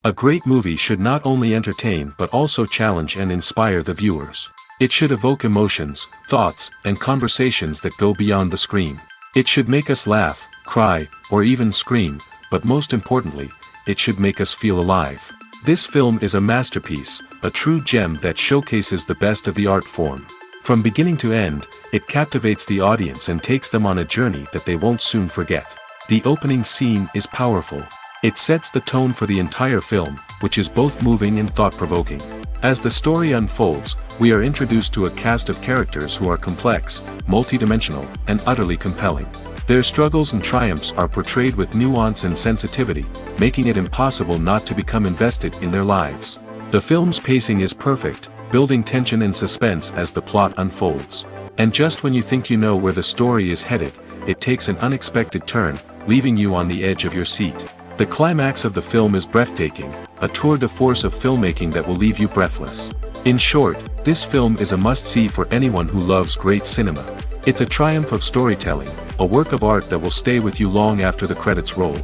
A great movie should not only entertain but also challenge and inspire the viewers. It should evoke emotions, thoughts, and conversations that go beyond the screen. It should make us laugh, cry, or even scream, but most importantly, it should make us feel alive. This film is a masterpiece, a true gem that showcases the best of the art form. From beginning to end, it captivates the audience and takes them on a journey that they won't soon forget. The opening scene is powerful. It sets the tone for the entire film, which is both moving and thought-provoking. As the story unfolds, we are introduced to a cast of characters who are complex, multidimensional, and utterly compelling. Their struggles and triumphs are portrayed with nuance and sensitivity, making it impossible not to become invested in their lives. The film's pacing is perfect, building tension and suspense as the plot unfolds. And just when you think you know where the story is headed, it takes an unexpected turn, leaving you on the edge of your seat. The climax of the film is breathtaking, a tour de force of filmmaking that will leave you breathless. In short, this film is a must-see for anyone who loves great cinema. It's a triumph of storytelling, a work of art that will stay with you long after the credits roll.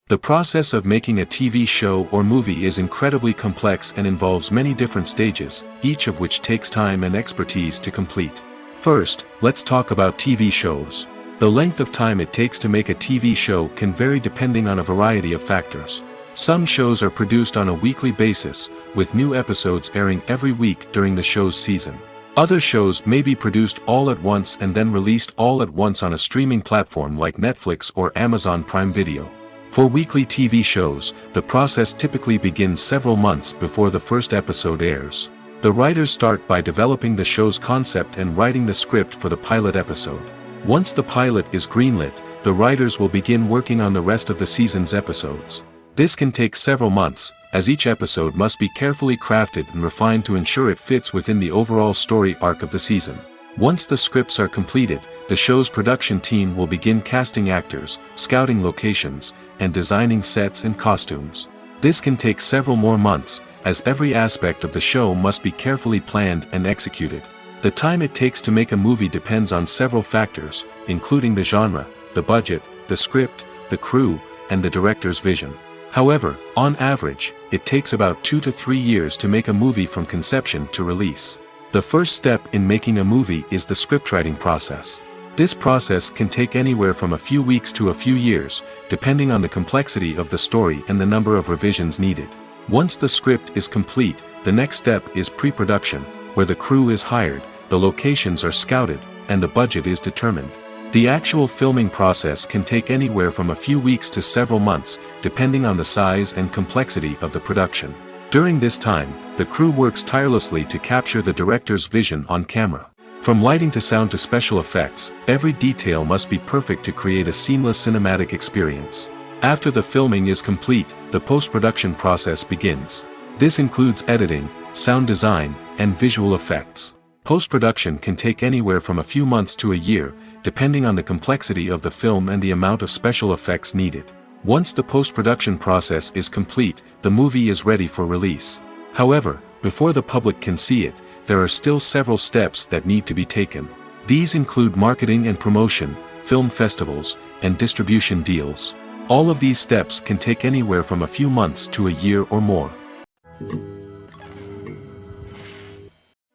The process of making a TV show or movie is incredibly complex and involves many different stages, each of which takes time and expertise to complete. First, let's talk about TV shows. The length of time it takes to make a TV show can vary depending on a variety of factors. Some shows are produced on a weekly basis, with new episodes airing every week during the show's season. Other shows may be produced all at once and then released all at once on a streaming platform like Netflix or Amazon Prime Video. For weekly TV shows, the process typically begins several months before the first episode airs. The writers start by developing the show's concept and writing the script for the pilot episode. Once the pilot is greenlit, the writers will begin working on the rest of the season's episodes. This can take several months, as each episode must be carefully crafted and refined to ensure it fits within the overall story arc of the season. Once the scripts are completed, the show's production team will begin casting actors, scouting locations, and designing sets and costumes. This can take several more months, as every aspect of the show must be carefully planned and executed. The time it takes to make a movie depends on several factors, including the genre, the budget, the script, the crew, and the director's vision. However, on average, it takes about 2 to 3 years to make a movie from conception to release. The first step in making a movie is the scriptwriting process. This process can take anywhere from a few weeks to a few years, depending on the complexity of the story and the number of revisions needed. Once the script is complete, the next step is pre-production, where the crew is hired, the locations are scouted, and the budget is determined. The actual filming process can take anywhere from a few weeks to several months, depending on the size and complexity of the production. During this time, the crew works tirelessly to capture the director's vision on camera. From lighting to sound to special effects, every detail must be perfect to create a seamless cinematic experience. After the filming is complete, the post-production process begins. This includes editing, sound design, and visual effects. Post-production can take anywhere from a few months to a year, depending on the complexity of the film and the amount of special effects needed. Once the post-production process is complete, the movie is ready for release. However, before the public can see it, there are still several steps that need to be taken. These include marketing and promotion, film festivals, and distribution deals. All of these steps can take anywhere from a few months to a year or more.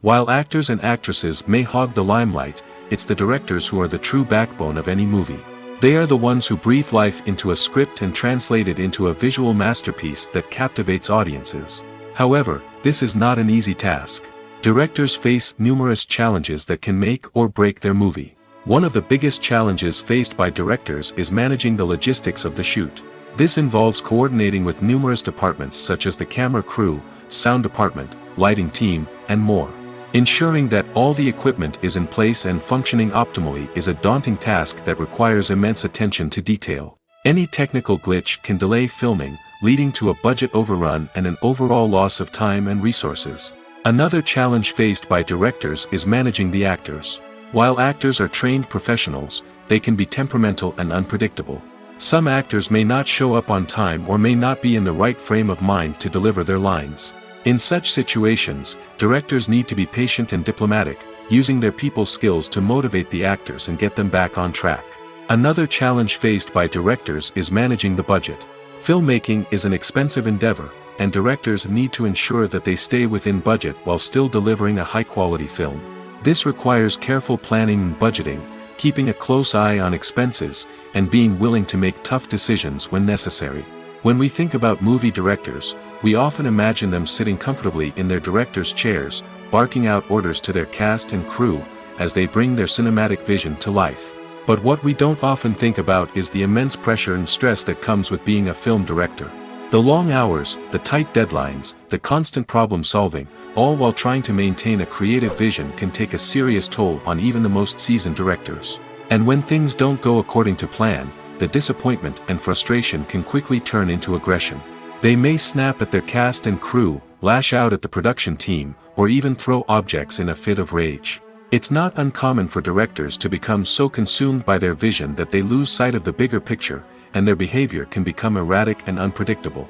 While actors and actresses may hog the limelight, it's the directors who are the true backbone of any movie. They are the ones who breathe life into a script and translate it into a visual masterpiece that captivates audiences. However, this is not an easy task. Directors face numerous challenges that can make or break their movie. One of the biggest challenges faced by directors is managing the logistics of the shoot. This involves coordinating with numerous departments such as the camera crew, sound department, lighting team, and more. Ensuring that all the equipment is in place and functioning optimally is a daunting task that requires immense attention to detail. Any technical glitch can delay filming, leading to a budget overrun and an overall loss of time and resources. Another challenge faced by directors is managing the actors. While actors are trained professionals, they can be temperamental and unpredictable. Some actors may not show up on time or may not be in the right frame of mind to deliver their lines. In such situations, directors need to be patient and diplomatic, using their people skills to motivate the actors and get them back on track. Another challenge faced by directors is managing the budget. Filmmaking is an expensive endeavor, and directors need to ensure that they stay within budget while still delivering a high-quality film. This requires careful planning and budgeting, keeping a close eye on expenses, and being willing to make tough decisions when necessary. When we think about movie directors, we often imagine them sitting comfortably in their director's chairs, barking out orders to their cast and crew, as they bring their cinematic vision to life. But what we don't often think about is the immense pressure and stress that comes with being a film director. The long hours, the tight deadlines, the constant problem solving, all while trying to maintain a creative vision can take a serious toll on even the most seasoned directors. And when things don't go according to plan, the disappointment and frustration can quickly turn into aggression. They may snap at their cast and crew, lash out at the production team, or even throw objects in a fit of rage. It's not uncommon for directors to become so consumed by their vision that they lose sight of the bigger picture, and their behavior can become erratic and unpredictable.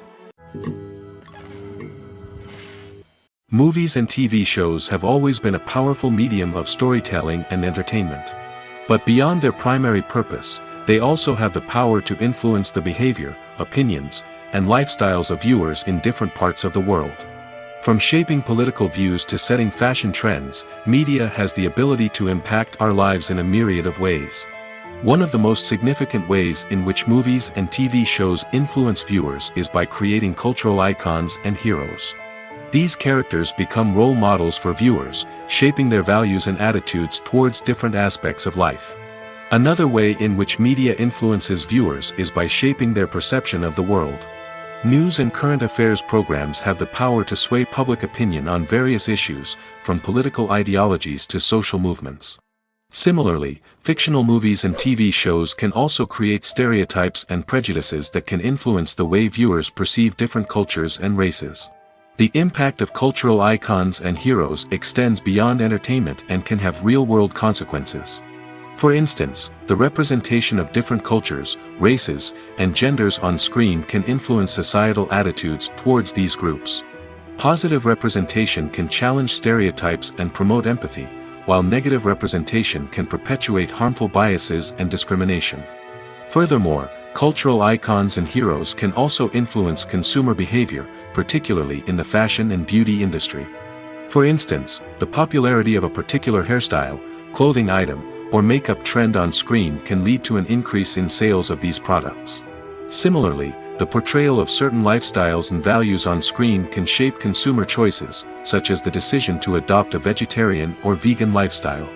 Movies and TV shows have always been a powerful medium of storytelling and entertainment. But beyond their primary purpose, they also have the power to influence the behavior, opinions, and lifestyles of viewers in different parts of the world. From shaping political views to setting fashion trends, media has the ability to impact our lives in a myriad of ways. One of the most significant ways in which movies and TV shows influence viewers is by creating cultural icons and heroes. These characters become role models for viewers, shaping their values and attitudes towards different aspects of life. Another way in which media influences viewers is by shaping their perception of the world. News and current affairs programs have the power to sway public opinion on various issues, from political ideologies to social movements. Similarly, fictional movies and TV shows can also create stereotypes and prejudices that can influence the way viewers perceive different cultures and races. The impact of cultural icons and heroes extends beyond entertainment and can have real-world consequences. For instance, the representation of different cultures, races, and genders on screen can influence societal attitudes towards these groups. Positive representation can challenge stereotypes and promote empathy, while negative representation can perpetuate harmful biases and discrimination. Furthermore, cultural icons and heroes can also influence consumer behavior, particularly in the fashion and beauty industry. For instance, the popularity of a particular hairstyle, clothing item, or makeup trend on screen can lead to an increase in sales of these products. Similarly, the portrayal of certain lifestyles and values on screen can shape consumer choices, such as the decision to adopt a vegetarian or vegan lifestyle.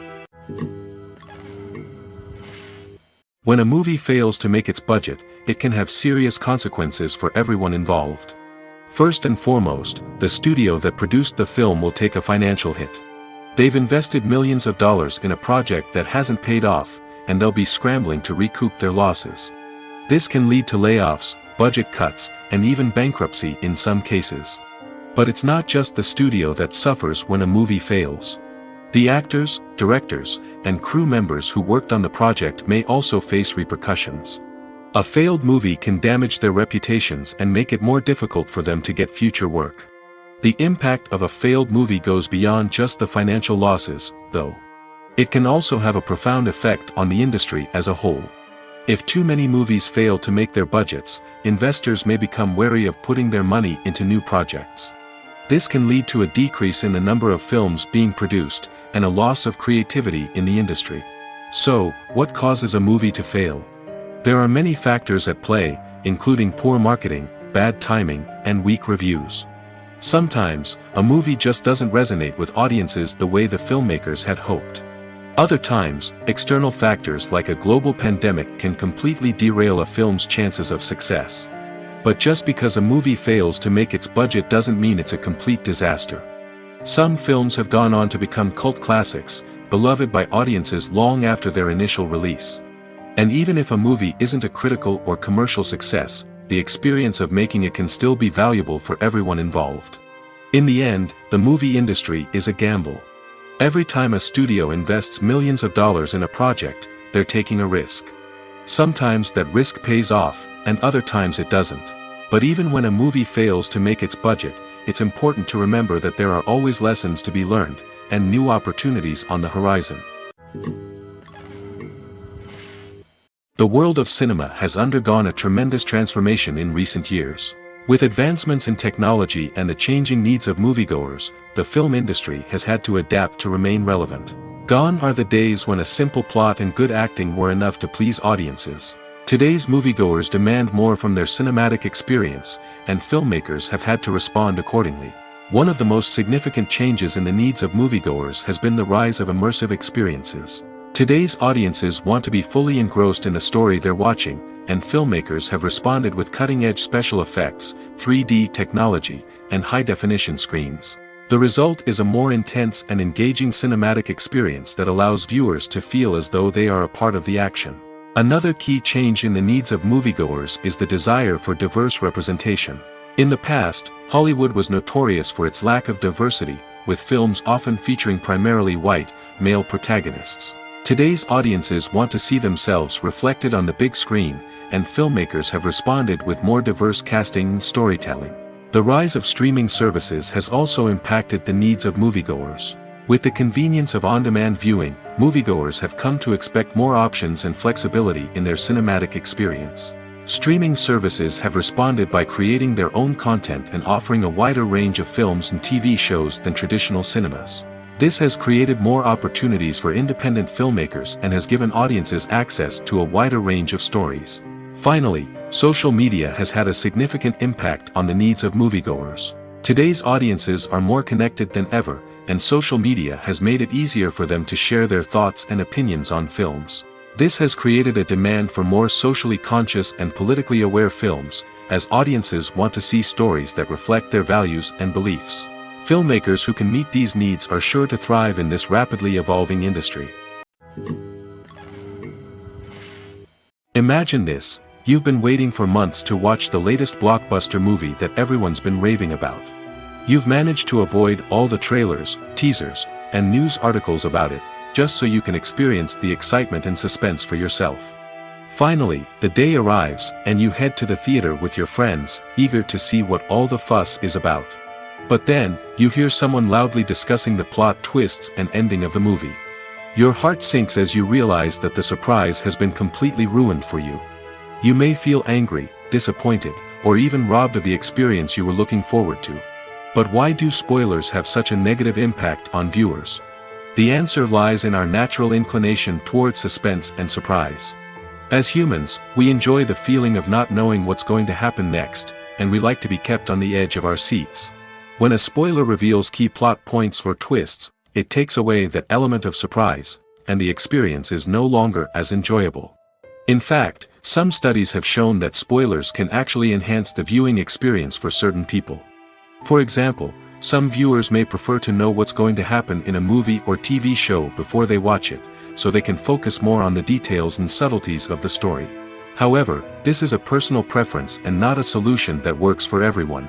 When a movie fails to make its budget, it can have serious consequences for everyone involved. First and foremost, the studio that produced the film will take a financial hit. They've invested millions of dollars in a project that hasn't paid off, and they'll be scrambling to recoup their losses. This can lead to layoffs, budget cuts, and even bankruptcy in some cases. But it's not just the studio that suffers when a movie fails. The actors, directors, and crew members who worked on the project may also face repercussions. A failed movie can damage their reputations and make it more difficult for them to get future work. The impact of a failed movie goes beyond just the financial losses, though. It can also have a profound effect on the industry as a whole. If too many movies fail to make their budgets, investors may become wary of putting their money into new projects. This can lead to a decrease in the number of films being produced, and a loss of creativity in the industry. So, what causes a movie to fail? There are many factors at play, including poor marketing, bad timing, and weak reviews. Sometimes, a movie just doesn't resonate with audiences the way the filmmakers had hoped. Other times, external factors like a global pandemic can completely derail a film's chances of success. But just because a movie fails to make its budget doesn't mean it's a complete disaster. Some films have gone on to become cult classics, beloved by audiences long after their initial release. And even if a movie isn't a critical or commercial success, the experience of making it can still be valuable for everyone involved. In the end, the movie industry is a gamble. Every time a studio invests millions of dollars in a project, they're taking a risk. Sometimes that risk pays off, and other times it doesn't. But even when a movie fails to make its budget, it's important to remember that there are always lessons to be learned, and new opportunities on the horizon. The The world of cinema has undergone a tremendous transformation in recent years. With advancements in technology and the changing needs of moviegoers, the film industry has had to adapt to remain relevant. Gone are the days when a simple plot and good acting were enough to please audiences. Today's moviegoers demand more from their cinematic experience, and filmmakers have had to respond accordingly. One of the most significant changes in the needs of moviegoers has been the rise of immersive experiences. Today's audiences want to be fully engrossed in the story they're watching, and filmmakers have responded with cutting-edge special effects, 3D technology, and high-definition screens. The result is a more intense and engaging cinematic experience that allows viewers to feel as though they are a part of the action. Another key change in the needs of moviegoers is the desire for diverse representation. In the past, Hollywood was notorious for its lack of diversity, with films often featuring primarily white, male protagonists. Today's audiences want to see themselves reflected on the big screen, and filmmakers have responded with more diverse casting and storytelling. The rise of streaming services has also impacted the needs of moviegoers. With the convenience of on-demand viewing, moviegoers have come to expect more options and flexibility in their cinematic experience. Streaming services have responded by creating their own content and offering a wider range of films and TV shows than traditional cinemas. This has created more opportunities for independent filmmakers and has given audiences access to a wider range of stories. Finally, social media has had a significant impact on the needs of moviegoers. Today's audiences are more connected than ever, and social media has made it easier for them to share their thoughts and opinions on films. This has created a demand for more socially conscious and politically aware films, as audiences want to see stories that reflect their values and beliefs. Filmmakers who can meet these needs are sure to thrive in this rapidly evolving industry. Imagine this: you've been waiting for months to watch the latest blockbuster movie that everyone's been raving about. You've managed to avoid all the trailers, teasers, and news articles about it, just so you can experience the excitement and suspense for yourself. Finally, the day arrives, and you head to the theater with your friends, eager to see what all the fuss is about. But then, you hear someone loudly discussing the plot twists and ending of the movie. Your heart sinks as you realize that the surprise has been completely ruined for you. You may feel angry, disappointed, or even robbed of the experience you were looking forward to. But why do spoilers have such a negative impact on viewers? The answer lies in our natural inclination toward suspense and surprise. As humans, we enjoy the feeling of not knowing what's going to happen next, and we like to be kept on the edge of our seats. When a spoiler reveals key plot points or twists, it takes away that element of surprise, and the experience is no longer as enjoyable. In fact, some studies have shown that spoilers can actually enhance the viewing experience for certain people. For example, some viewers may prefer to know what's going to happen in a movie or TV show before they watch it, so they can focus more on the details and subtleties of the story. However, this is a personal preference and not a solution that works for everyone.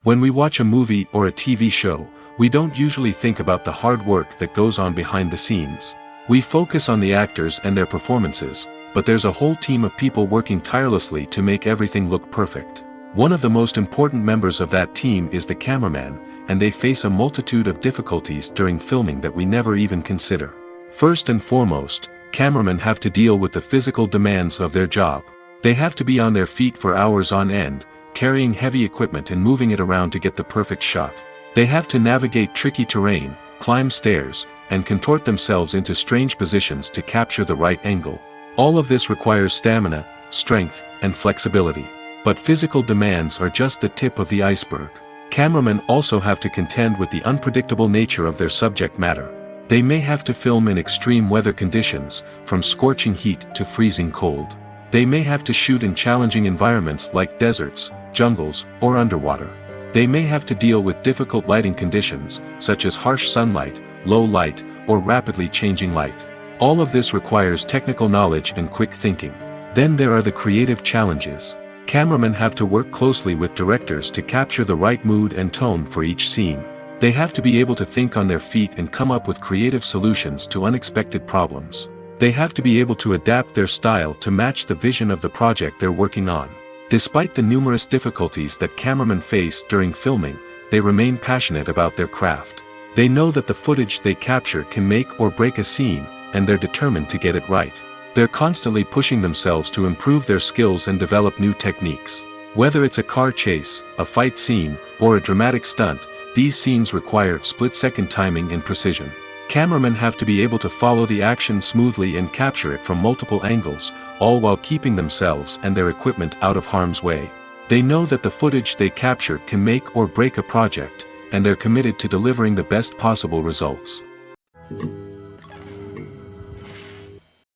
When we watch a movie or a TV show, we don't usually think about the hard work that goes on behind the scenes. We focus on the actors and their performances, but there's a whole team of people working tirelessly to make everything look perfect. One of the most important members of that team is the cameraman, and they face a multitude of difficulties during filming that we never even consider. First and foremost, cameramen have to deal with the physical demands of their job. They have to be on their feet for hours on end, carrying heavy equipment and moving it around to get the perfect shot. They have to navigate tricky terrain, climb stairs, and contort themselves into strange positions to capture the right angle. All of this requires stamina, strength, and flexibility. But physical demands are just the tip of the iceberg. Cameramen also have to contend with the unpredictable nature of their subject matter. They may have to film in extreme weather conditions, from scorching heat to freezing cold. They may have to shoot in challenging environments like deserts, jungles, or underwater. They may have to deal with difficult lighting conditions, such as harsh sunlight, low light, or rapidly changing light. All of this requires technical knowledge and quick thinking. Then there are the creative challenges. Cameramen have to work closely with directors to capture the right mood and tone for each scene. They have to be able to think on their feet and come up with creative solutions to unexpected problems. They have to be able to adapt their style to match the vision of the project they're working on. Despite the numerous difficulties that cameramen face during filming, they remain passionate about their craft. They know that the footage they capture can make or break a scene, and they're determined to get it right. They're constantly pushing themselves to improve their skills and develop new techniques. Whether it's a car chase, a fight scene, or a dramatic stunt, these scenes require split-second timing and precision. Cameramen have to be able to follow the action smoothly and capture it from multiple angles, all while keeping themselves and their equipment out of harm's way. They know that the footage they capture can make or break a project, and they're committed to delivering the best possible results.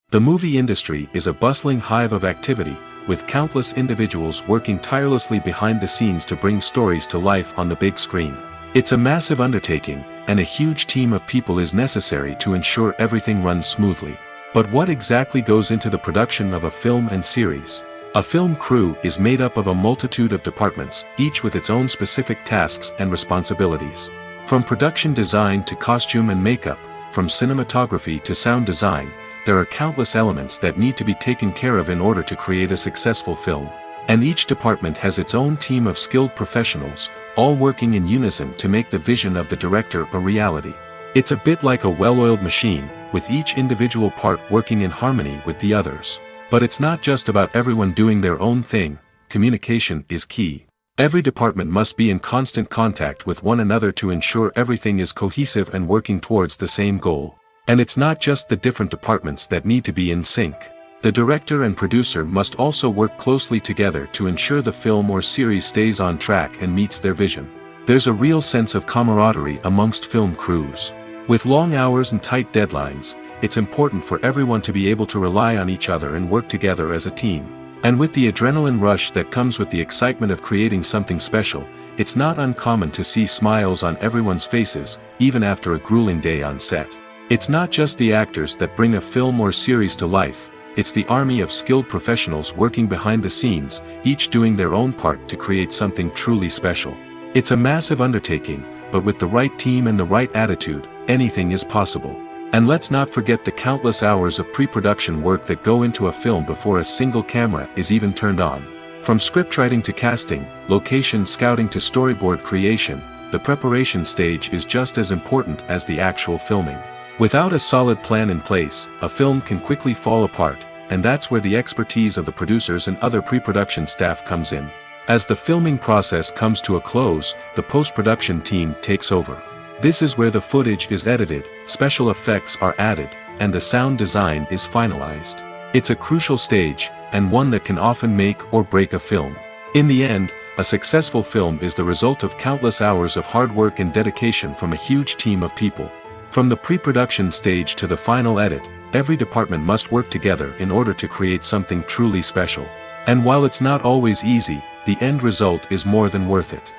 The movie industry is a bustling hive of activity, with countless individuals working tirelessly behind the scenes to bring stories to life on the big screen. It's a massive undertaking, and a huge team of people is necessary to ensure everything runs smoothly. But what exactly goes into the production of a film and series? A film crew is made up of a multitude of departments, each with its own specific tasks and responsibilities. From production design to costume and makeup, from cinematography to sound design, there are countless elements that need to be taken care of in order to create a successful film. And each department has its own team of skilled professionals, all working in unison to make the vision of the director a reality. It's a bit like a well-oiled machine, with each individual part working in harmony with the others. But it's not just about everyone doing their own thing. Communication is key. Every department must be in constant contact with one another to ensure everything is cohesive and working towards the same goal. And it's not just the different departments that need to be in sync. The director and producer must also work closely together to ensure the film or series stays on track and meets their vision. There's a real sense of camaraderie amongst film crews. With long hours and tight deadlines, it's important for everyone to be able to rely on each other and work together as a team. And with the adrenaline rush that comes with the excitement of creating something special, it's not uncommon to see smiles on everyone's faces, even after a grueling day on set. It's not just the actors that bring a film or series to life. It's the army of skilled professionals working behind the scenes, each doing their own part to create something truly special. It's a massive undertaking, but with the right team and the right attitude, anything is possible. And let's not forget the countless hours of pre-production work that go into a film before a single camera is even turned on. From scriptwriting to casting, location scouting to storyboard creation, the preparation stage is just as important as the actual filming. Without a solid plan in place, a film can quickly fall apart, and that's where the expertise of the producers and other pre-production staff comes in. As the filming process comes to a close, the post-production team takes over. This is where the footage is edited, special effects are added, and the sound design is finalized. It's a crucial stage, and one that can often make or break a film. In the end, a successful film is the result of countless hours of hard work and dedication from a huge team of people. From the pre-production stage to the final edit, every department must work together in order to create something truly special. And while it's not always easy, the end result is more than worth it.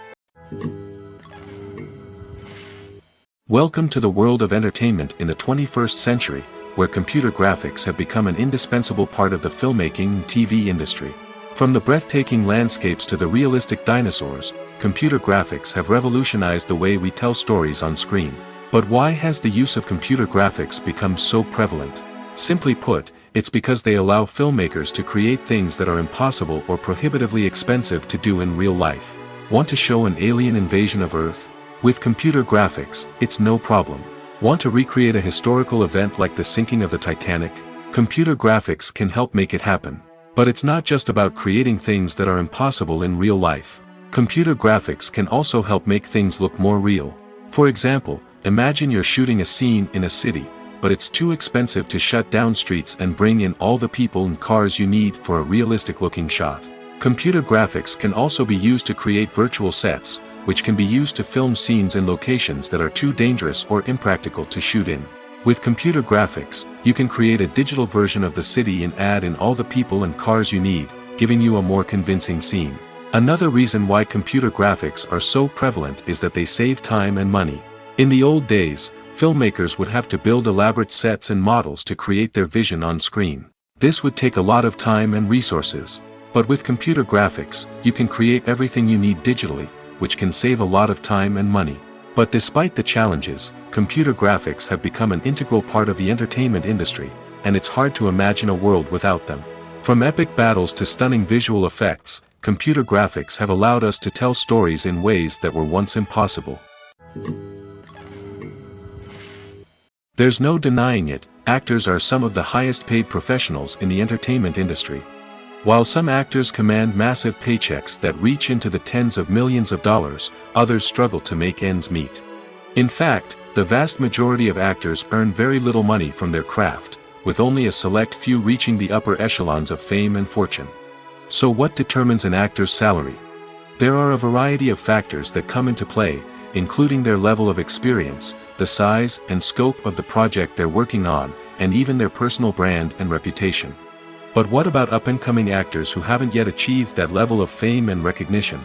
Welcome to the world of entertainment in the 21st century, where computer graphics have become an indispensable part of the filmmaking and TV industry. From the breathtaking landscapes to the realistic dinosaurs, computer graphics have revolutionized the way we tell stories on screen. But why has the use of computer graphics become so prevalent? Simply put, it's because they allow filmmakers to create things that are impossible or prohibitively expensive to do in real life. Want to show an alien invasion of Earth? With computer graphics, it's no problem. Want to recreate a historical event like the sinking of the Titanic? Computer graphics can help make it happen. But it's not just about creating things that are impossible in real life. Computer graphics can also help make things look more real. For example, imagine you're shooting a scene in a city, but it's too expensive to shut down streets and bring in all the people and cars you need for a realistic-looking shot. Computer graphics can also be used to create virtual sets, which can be used to film scenes in locations that are too dangerous or impractical to shoot in. With computer graphics, you can create a digital version of the city and add in all the people and cars you need, giving you a more convincing scene. Another reason why computer graphics are so prevalent is that they save time and money. In the old days, filmmakers would have to build elaborate sets and models to create their vision on screen. This would take a lot of time and resources. But with computer graphics, you can create everything you need digitally, which can save a lot of time and money. But despite the challenges, computer graphics have become an integral part of the entertainment industry, and it's hard to imagine a world without them. From epic battles to stunning visual effects, computer graphics have allowed us to tell stories in ways that were once impossible. There's no denying it, actors are some of the highest paid professionals in the entertainment industry. While some actors command massive paychecks that reach into the tens of millions of dollars, others struggle to make ends meet. In fact, the vast majority of actors earn very little money from their craft, with only a select few reaching the upper echelons of fame and fortune. So what determines an actor's salary? There are a variety of factors that come into play, including their level of experience, the size and scope of the project they're working on, and even their personal brand and reputation. But what about up-and-coming actors who haven't yet achieved that level of fame and recognition?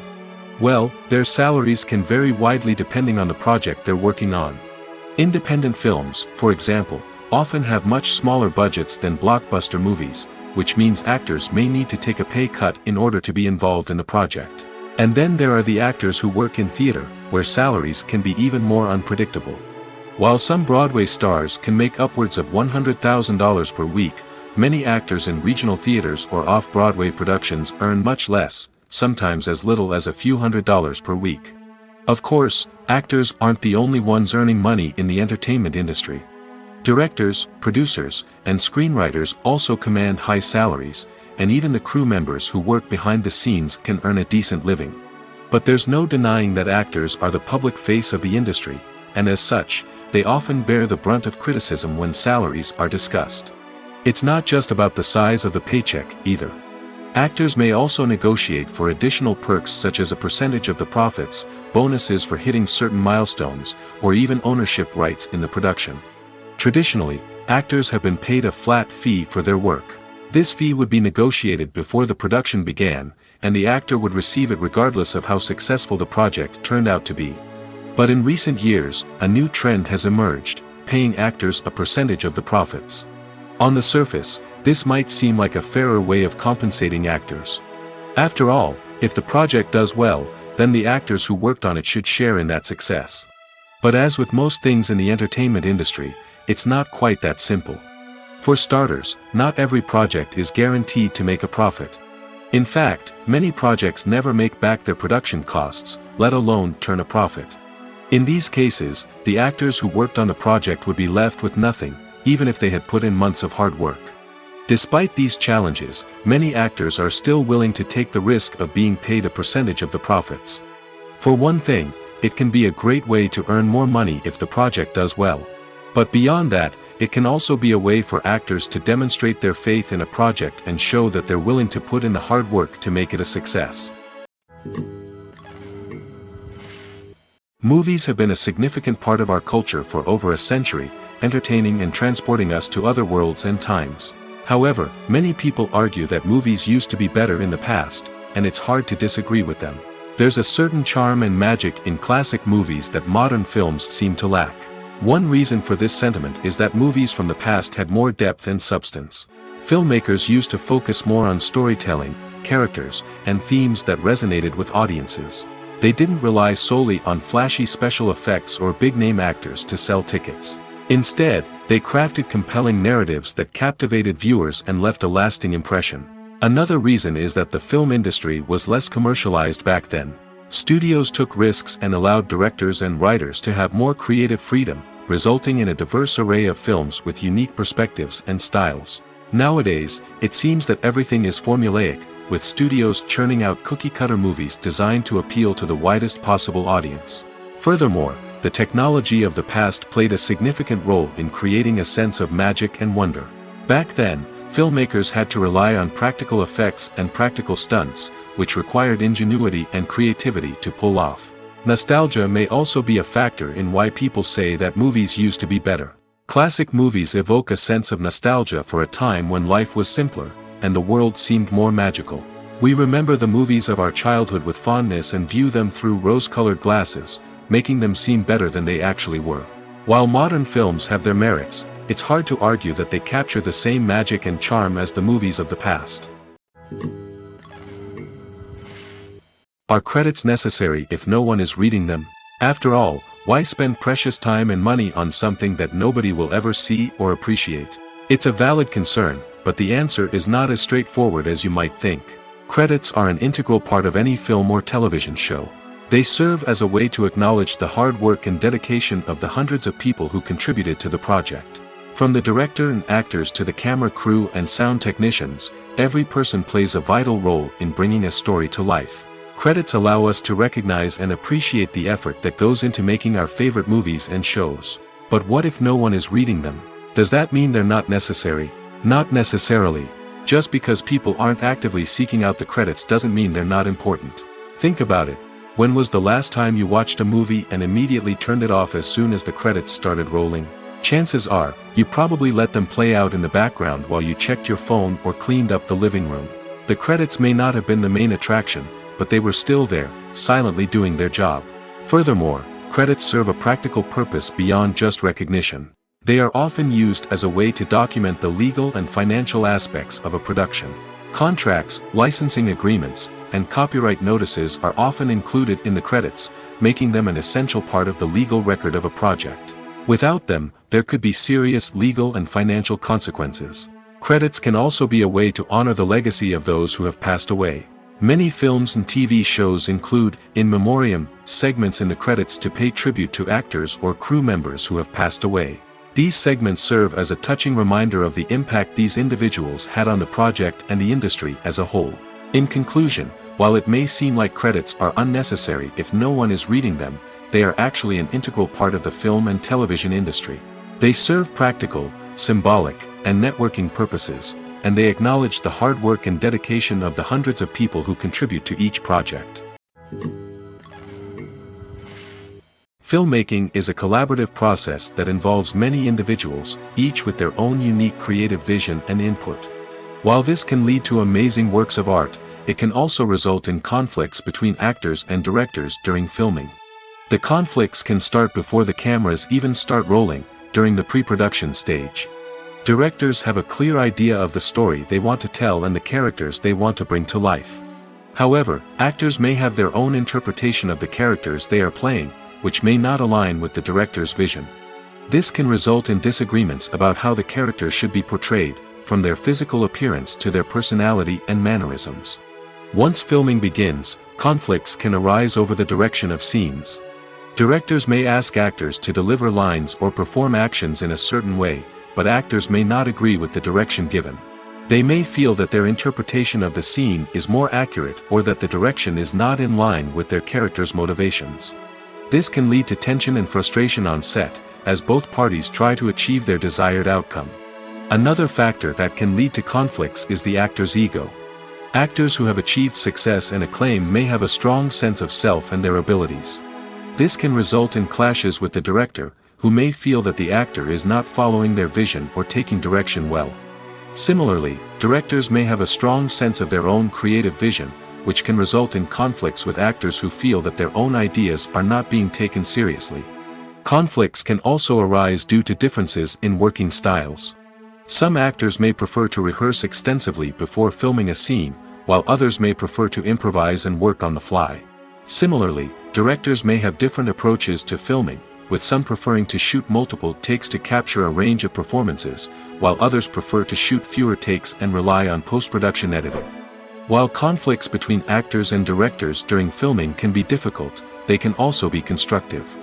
Well, their salaries can vary widely depending on the project they're working on. Independent films, for example, often have much smaller budgets than blockbuster movies, which means actors may need to take a pay cut in order to be involved in the project. And then there are the actors who work in theater, where salaries can be even more unpredictable. While some Broadway stars can make upwards of $100,000 per week, many actors in regional theaters or off-Broadway productions earn much less, sometimes as little as a few $100s per week. Of course, actors aren't the only ones earning money in the entertainment industry. Directors, producers, and screenwriters also command high salaries, and even the crew members who work behind the scenes can earn a decent living. But there's no denying that actors are the public face of the industry, and as such, they often bear the brunt of criticism when salaries are discussed. It's not just about the size of the paycheck, either. Actors may also negotiate for additional perks such as a percentage of the profits, bonuses for hitting certain milestones, or even ownership rights in the production. Traditionally, actors have been paid a flat fee for their work. This fee would be negotiated before the production began, and the actor would receive it regardless of how successful the project turned out to be. But in recent years, a new trend has emerged, paying actors a percentage of the profits. On the surface, this might seem like a fairer way of compensating actors. After all, if the project does well, then the actors who worked on it should share in that success. But as with most things in the entertainment industry, it's not quite that simple. For starters, not every project is guaranteed to make a profit. In fact, many projects never make back their production costs, let alone turn a profit. In these cases, the actors who worked on the project would be left with nothing, even if they had put in months of hard work. Despite these challenges, many actors are still willing to take the risk of being paid a percentage of the profits. For one thing, it can be a great way to earn more money if the project does well. But beyond that, it can also be a way for actors to demonstrate their faith in a project and show that they're willing to put in the hard work to make it a success. Movies have been a significant part of our culture for over a century, entertaining and transporting us to other worlds and times. However, many people argue that movies used to be better in the past, and it's hard to disagree with them. There's a certain charm and magic in classic movies that modern films seem to lack. One reason for this sentiment is that movies from the past had more depth and substance. Filmmakers used to focus more on storytelling, characters, and themes that resonated with audiences. They didn't rely solely on flashy special effects or big-name actors to sell tickets. Instead, they crafted compelling narratives that captivated viewers and left a lasting impression. Another reason is that the film industry was less commercialized back then. Studios took risks and allowed directors and writers to have more creative freedom, resulting in a diverse array of films with unique perspectives and styles. Nowadays, it seems that everything is formulaic, with studios churning out cookie-cutter movies designed to appeal to the widest possible audience. Furthermore, the technology of the past played a significant role in creating a sense of magic and wonder. Back then, filmmakers had to rely on practical effects and practical stunts, which required ingenuity and creativity to pull off. Nostalgia may also be a factor in why people say that movies used to be better. Classic movies evoke a sense of nostalgia for a time when life was simpler, and the world seemed more magical. We remember the movies of our childhood with fondness and view them through rose-colored glasses, making them seem better than they actually were. While modern films have their merits, it's hard to argue that they capture the same magic and charm as the movies of the past. Are credits necessary if no one is reading them? After all, why spend precious time and money on something that nobody will ever see or appreciate? It's a valid concern, but the answer is not as straightforward as you might think. Credits are an integral part of any film or television show. They serve as a way to acknowledge the hard work and dedication of the hundreds of people who contributed to the project. From the director and actors to the camera crew and sound technicians, every person plays a vital role in bringing a story to life. Credits allow us to recognize and appreciate the effort that goes into making our favorite movies and shows. But what if no one is reading them? Does that mean they're not necessary? Not necessarily. Just because people aren't actively seeking out the credits doesn't mean they're not important. Think about it. When was the last time you watched a movie and immediately turned it off as soon as the credits started rolling? Chances are, you probably let them play out in the background while you checked your phone or cleaned up the living room. The credits may not have been the main attraction, but they were still there, silently doing their job. Furthermore, credits serve a practical purpose beyond just recognition. They are often used as a way to document the legal and financial aspects of a production. Contracts, licensing agreements, and copyright notices are often included in the credits, making them an essential part of the legal record of a project. Without them, there could be serious legal and financial consequences. Credits can also be a way to honor the legacy of those who have passed away. Many films and TV shows include, in memoriam, segments in the credits to pay tribute to actors or crew members who have passed away. These segments serve as a touching reminder of the impact these individuals had on the project and the industry as a whole. In conclusion, while it may seem like credits are unnecessary if no one is reading them, they are actually an integral part of the film and television industry. They serve practical, symbolic, and networking purposes, and they acknowledge the hard work and dedication of the hundreds of people who contribute to each project. Filmmaking is a collaborative process that involves many individuals, each with their own unique creative vision and input. While this can lead to amazing works of art, it can also result in conflicts between actors and directors during filming. The conflicts can start before the cameras even start rolling, during the pre-production stage. Directors have a clear idea of the story they want to tell and the characters they want to bring to life. However, actors may have their own interpretation of the characters they are playing, which may not align with the director's vision. This can result in disagreements about how the characters should be portrayed, from their physical appearance to their personality and mannerisms. Once filming begins, conflicts can arise over the direction of scenes. Directors may ask actors to deliver lines or perform actions in a certain way, but actors may not agree with the direction given. They may feel that their interpretation of the scene is more accurate or that the direction is not in line with their character's motivations. This can lead to tension and frustration on set, as both parties try to achieve their desired outcome. Another factor that can lead to conflicts is the actor's ego. Actors who have achieved success and acclaim may have a strong sense of self and their abilities. This can result in clashes with the director, who may feel that the actor is not following their vision or taking direction well. Similarly, directors may have a strong sense of their own creative vision, which can result in conflicts with actors who feel that their own ideas are not being taken seriously. Conflicts can also arise due to differences in working styles. Some actors may prefer to rehearse extensively before filming a scene, while others may prefer to improvise and work on the fly. Similarly, directors may have different approaches to filming, with some preferring to shoot multiple takes to capture a range of performances, while others prefer to shoot fewer takes and rely on post-production editing. While conflicts between actors and directors during filming can be difficult, they can also be constructive.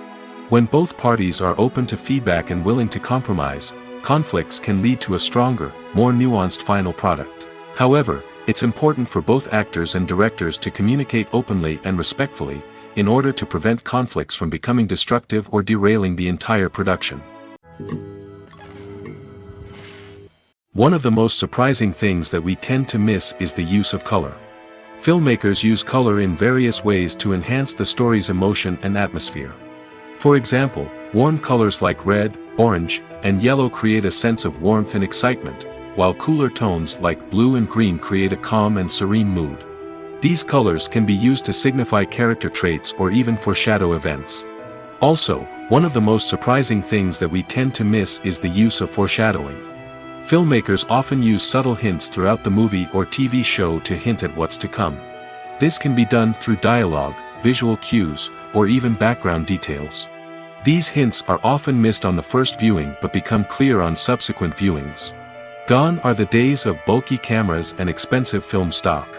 When both parties are open to feedback and willing to compromise, conflicts can lead to a stronger, more nuanced final product. However, it's important for both actors and directors to communicate openly and respectfully, in order to prevent conflicts from becoming destructive or derailing the entire production. One of the most surprising things that we tend to miss is the use of color. Filmmakers use color in various ways to enhance the story's emotion and atmosphere. For example, warm colors like red, orange, and yellow create a sense of warmth and excitement, while cooler tones like blue and green create a calm and serene mood. These colors can be used to signify character traits or even foreshadow events. Also, one of the most surprising things that we tend to miss is the use of foreshadowing. Filmmakers often use subtle hints throughout the movie or TV show to hint at what's to come. This can be done through dialogue, visual cues, or even background details. These hints are often missed on the first viewing but become clear on subsequent viewings. Gone are the days of bulky cameras and expensive film stock.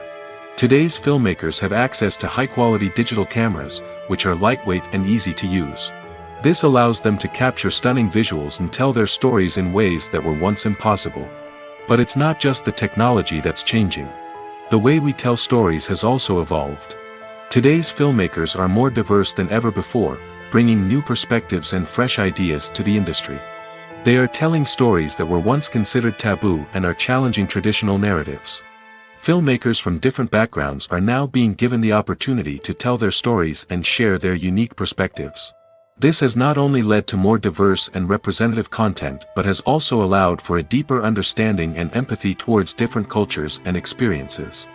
Today's filmmakers have access to high-quality digital cameras, which are lightweight and easy to use. This allows them to capture stunning visuals and tell their stories in ways that were once impossible. But it's not just the technology that's changing. The way we tell stories has also evolved. Today's filmmakers are more diverse than ever before, bringing new perspectives and fresh ideas to the industry. They are telling stories that were once considered taboo and are challenging traditional narratives. Filmmakers from different backgrounds are now being given the opportunity to tell their stories and share their unique perspectives. This has not only led to more diverse and representative content but has also allowed for a deeper understanding and empathy towards different cultures and experiences.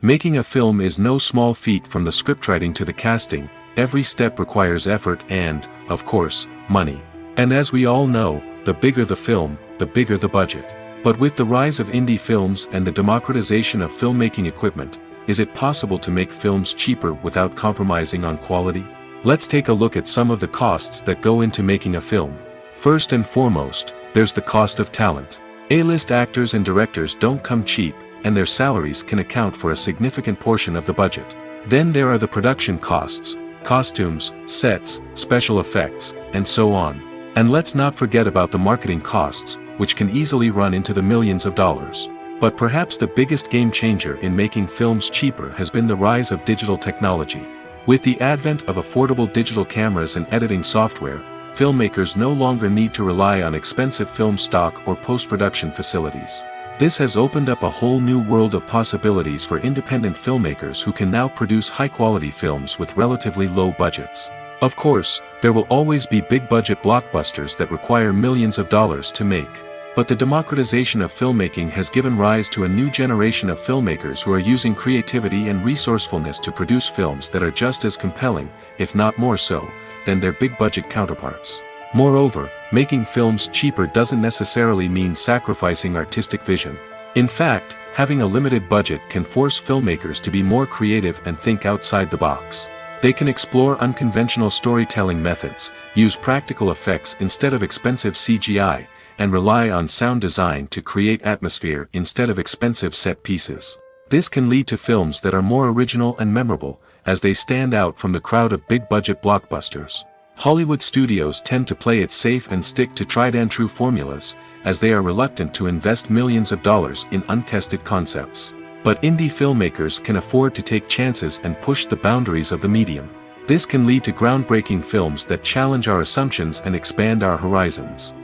Making a film is no small feat. From the scriptwriting to the casting, every step requires effort and, of course, money. And as we all know, the bigger the film, the bigger the budget. But with the rise of indie films and the democratization of filmmaking equipment, is it possible to make films cheaper without compromising on quality? Let's take a look at some of the costs that go into making a film. First and foremost, there's the cost of talent. A-list actors and directors don't come cheap, and their salaries can account for a significant portion of the budget. Then there are the production costs, costumes, sets, special effects, and so on. And let's not forget about the marketing costs, which can easily run into the millions of dollars. But perhaps the biggest game changer in making films cheaper has been the rise of digital technology. With the advent of affordable digital cameras and editing software, filmmakers no longer need to rely on expensive film stock or post-production facilities. This has opened up a whole new world of possibilities for independent filmmakers who can now produce high-quality films with relatively low budgets. Of course, there will always be big-budget blockbusters that require millions of dollars to make. But the democratization of filmmaking has given rise to a new generation of filmmakers who are using creativity and resourcefulness to produce films that are just as compelling, if not more so, than their big-budget counterparts. Moreover, making films cheaper doesn't necessarily mean sacrificing artistic vision. In fact, having a limited budget can force filmmakers to be more creative and think outside the box. They can explore unconventional storytelling methods, use practical effects instead of expensive CGI, and rely on sound design to create atmosphere instead of expensive set pieces. This can lead to films that are more original and memorable, as they stand out from the crowd of big-budget blockbusters. Hollywood studios tend to play it safe and stick to tried-and-true formulas, as they are reluctant to invest millions of dollars in untested concepts. But indie filmmakers can afford to take chances and push the boundaries of the medium. This can lead to groundbreaking films that challenge our assumptions and expand our horizons.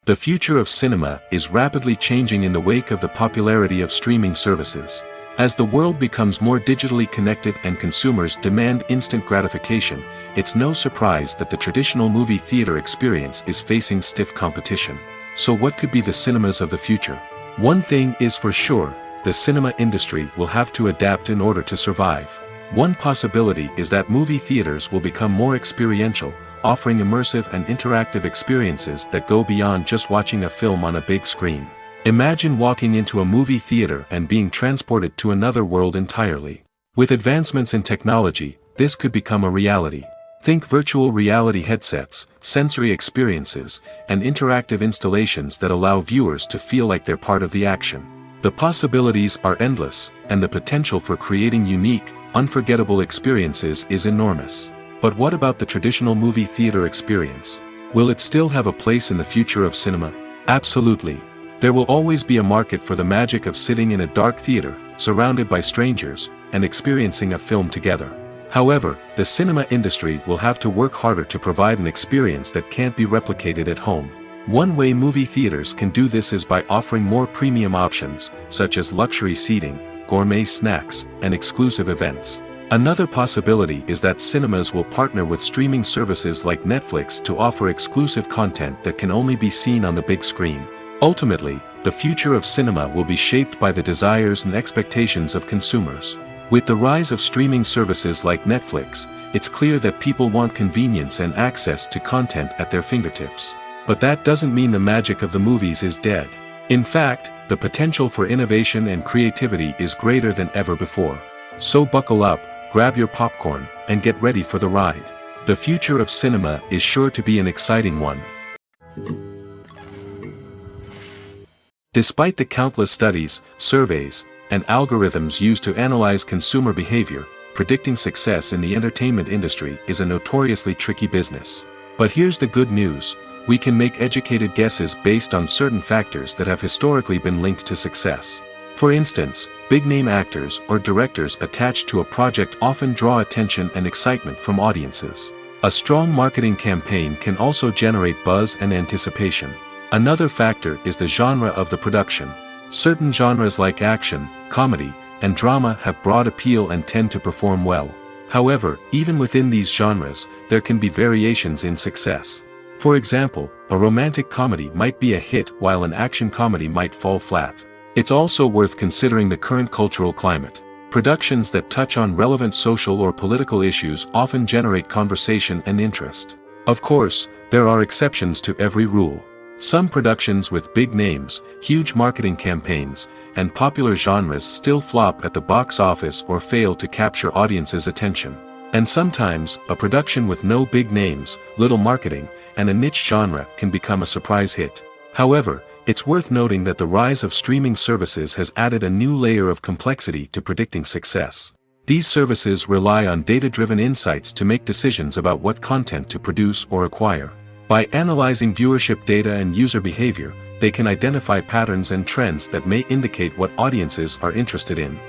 The future of cinema is rapidly changing in the wake of the popularity of streaming services. As the world becomes more digitally connected and consumers demand instant gratification, it's no surprise that the traditional movie theater experience is facing stiff competition. So what could be the cinemas of the future? One thing is for sure, the cinema industry will have to adapt in order to survive. One possibility is that movie theaters will become more experiential, offering immersive and interactive experiences that go beyond just watching a film on a big screen. Imagine walking into a movie theater and being transported to another world entirely. With advancements in technology, this could become a reality. Think virtual reality headsets, sensory experiences, and interactive installations that allow viewers to feel like they're part of the action. The possibilities are endless, and the potential for creating unique, unforgettable experiences is enormous. But what about the traditional movie theater experience? Will it still have a place in the future of cinema? Absolutely. There will always be a market for the magic of sitting in a dark theater, surrounded by strangers, and experiencing a film together. However, the cinema industry will have to work harder to provide an experience that can't be replicated at home. One way movie theaters can do this is by offering more premium options, such as luxury seating, gourmet snacks, and exclusive events. Another possibility is that cinemas will partner with streaming services like Netflix to offer exclusive content that can only be seen on the big screen. Ultimately, the future of cinema will be shaped by the desires and expectations of consumers. With the rise of streaming services like Netflix, it's clear that people want convenience and access to content at their fingertips. But that doesn't mean the magic of the movies is dead. In fact, the potential for innovation and creativity is greater than ever before. So buckle up, grab your popcorn, and get ready for the ride. The future of cinema is sure to be an exciting one. Despite the countless studies, surveys, and algorithms used to analyze consumer behavior, predicting success in the entertainment industry is a notoriously tricky business. But here's the good news: we can make educated guesses based on certain factors that have historically been linked to success. For instance, big-name actors or directors attached to a project often draw attention and excitement from audiences. A strong marketing campaign can also generate buzz and anticipation. Another factor is the genre of the production. Certain genres like action, comedy, and drama have broad appeal and tend to perform well. However, even within these genres, there can be variations in success. For example, a romantic comedy might be a hit while an action comedy might fall flat. It's also worth considering the current cultural climate. Productions that touch on relevant social or political issues often generate conversation and interest. Of course, there are exceptions to every rule. Some productions with big names, huge marketing campaigns, and popular genres still flop at the box office or fail to capture audiences' attention. And sometimes, a production with no big names, little marketing, and a niche genre can become a surprise hit. However, it's worth noting that the rise of streaming services has added a new layer of complexity to predicting success. These services rely on data-driven insights to make decisions about what content to produce or acquire. By analyzing viewership data and user behavior, they can identify patterns and trends that may indicate what audiences are interested in.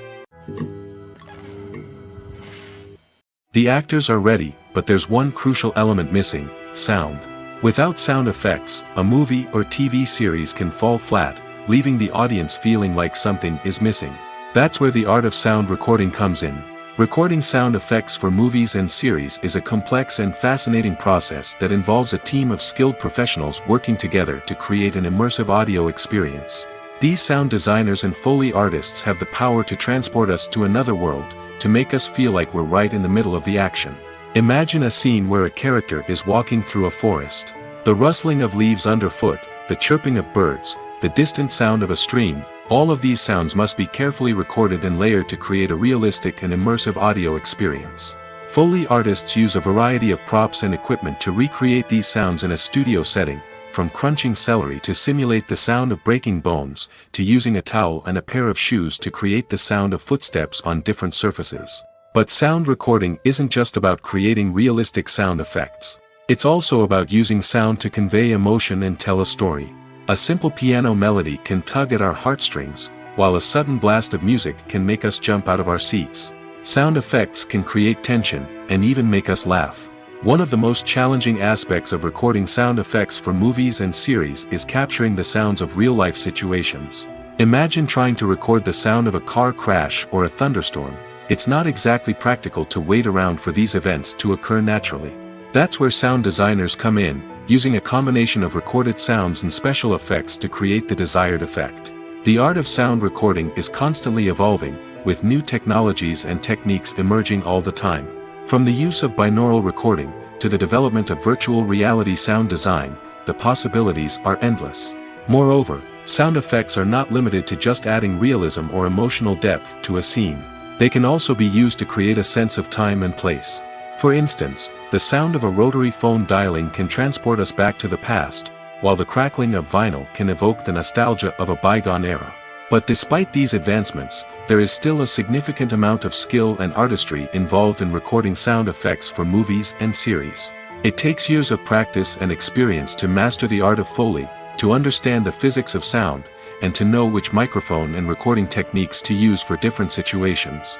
The actors are ready, but there's one crucial element missing: sound. Without sound effects, a movie or TV series can fall flat, leaving the audience feeling like something is missing. That's where the art of sound recording comes in. Recording sound effects for movies and series is a complex and fascinating process that involves a team of skilled professionals working together to create an immersive audio experience. These sound designers and Foley artists have the power to transport us to another world, to make us feel like we're right in the middle of the action. Imagine a scene where a character is walking through a forest. The rustling of leaves underfoot, the chirping of birds, the distant sound of a stream, all of these sounds must be carefully recorded and layered to create a realistic and immersive audio experience. Foley artists use a variety of props and equipment to recreate these sounds in a studio setting, from crunching celery to simulate the sound of breaking bones, to using a towel and a pair of shoes to create the sound of footsteps on different surfaces. But sound recording isn't just about creating realistic sound effects. It's also about using sound to convey emotion and tell a story. A simple piano melody can tug at our heartstrings, while a sudden blast of music can make us jump out of our seats. Sound effects can create tension, and even make us laugh. One of the most challenging aspects of recording sound effects for movies and series is capturing the sounds of real-life situations. Imagine trying to record the sound of a car crash or a thunderstorm. It's not exactly practical to wait around for these events to occur naturally. That's where sound designers come in, using a combination of recorded sounds and special effects to create the desired effect. The art of sound recording is constantly evolving, with new technologies and techniques emerging all the time. From the use of binaural recording, to the development of virtual reality sound design, the possibilities are endless. Moreover, sound effects are not limited to just adding realism or emotional depth to a scene. They can also be used to create a sense of time and place. For instance, the sound of a rotary phone dialing can transport us back to the past, while the crackling of vinyl can evoke the nostalgia of a bygone era. But despite these advancements, there is still a significant amount of skill and artistry involved in recording sound effects for movies and series. It takes years of practice and experience to master the art of Foley, to understand the physics of sound, and to know which microphone and recording techniques to use for different situations.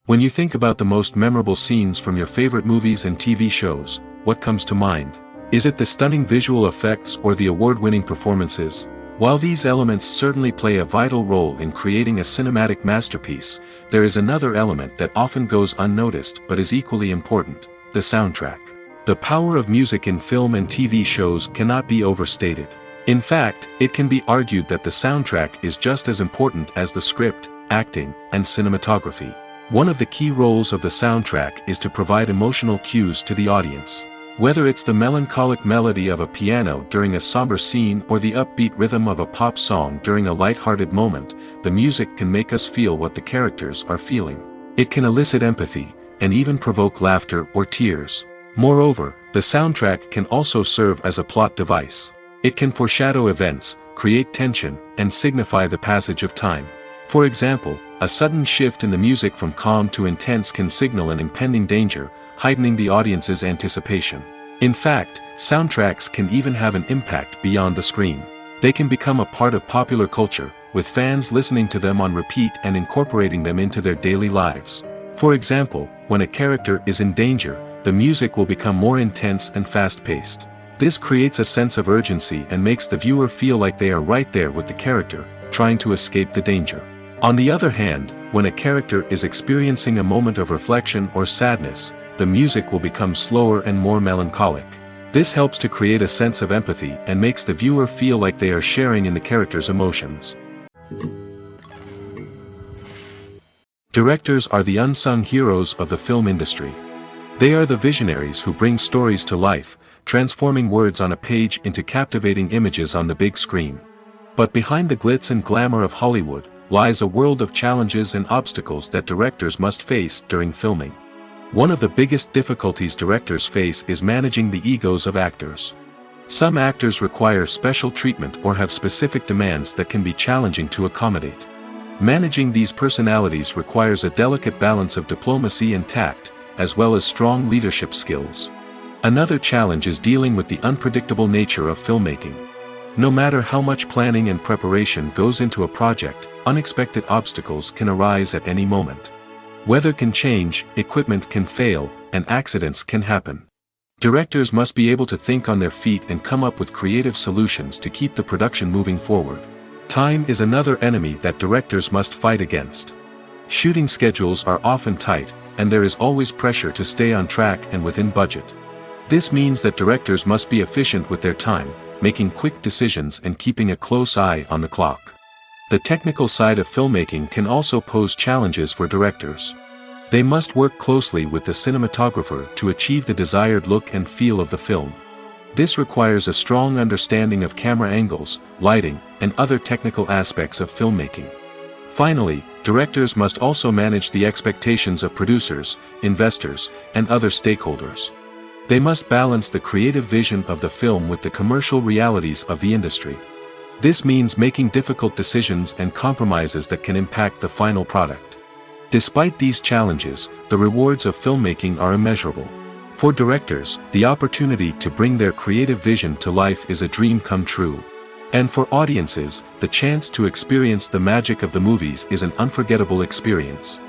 When you think about the most memorable scenes from your favorite movies and TV shows, what comes to mind? Is it the stunning visual effects or the award-winning performances? While these elements certainly play a vital role in creating a cinematic masterpiece, there is another element that often goes unnoticed but is equally important: the soundtrack. The power of music in film and TV shows cannot be overstated. In fact, it can be argued that the soundtrack is just as important as the script, acting, and cinematography. One of the key roles of the soundtrack is to provide emotional cues to the audience. Whether it's the melancholic melody of a piano during a somber scene or the upbeat rhythm of a pop song during a light-hearted moment, the music can make us feel what the characters are feeling. It can elicit empathy, and even provoke laughter or tears. Moreover, the soundtrack can also serve as a plot device. It can foreshadow events, create tension, and signify the passage of time. For example, a sudden shift in the music from calm to intense can signal an impending danger, heightening the audience's anticipation. In fact, soundtracks can even have an impact beyond the screen. They can become a part of popular culture, with fans listening to them on repeat and incorporating them into their daily lives. For example, when a character is in danger, the music will become more intense and fast-paced. This creates a sense of urgency and makes the viewer feel like they are right there with the character, trying to escape the danger. On the other hand, when a character is experiencing a moment of reflection or sadness, the music will become slower and more melancholic. This helps to create a sense of empathy and makes the viewer feel like they are sharing in the character's emotions. Directors are the unsung heroes of the film industry. They are the visionaries who bring stories to life, transforming words on a page into captivating images on the big screen. But behind the glitz and glamour of Hollywood lies a world of challenges and obstacles that directors must face during filming. One of the biggest difficulties directors face is managing the egos of actors. Some actors require special treatment or have specific demands that can be challenging to accommodate. Managing these personalities requires a delicate balance of diplomacy and tact, as well as strong leadership skills. Another challenge is dealing with the unpredictable nature of filmmaking. No matter how much planning and preparation goes into a project, unexpected obstacles can arise at any moment. Weather can change, equipment can fail, and accidents can happen. Directors must be able to think on their feet and come up with creative solutions to keep the production moving forward. Time is another enemy that directors must fight against. Shooting schedules are often tight, and there is always pressure to stay on track and within budget. This means that directors must be efficient with their time, making quick decisions and keeping a close eye on the clock. The technical side of filmmaking can also pose challenges for directors. They must work closely with the cinematographer to achieve the desired look and feel of the film. This requires a strong understanding of camera angles, lighting, and other technical aspects of filmmaking. Finally, directors must also manage the expectations of producers, investors, and other stakeholders. They must balance the creative vision of the film with the commercial realities of the industry. This means making difficult decisions and compromises that can impact the final product. Despite these challenges, the rewards of filmmaking are immeasurable. For directors, the opportunity to bring their creative vision to life is a dream come true. And for audiences, the chance to experience the magic of the movies is an unforgettable experience.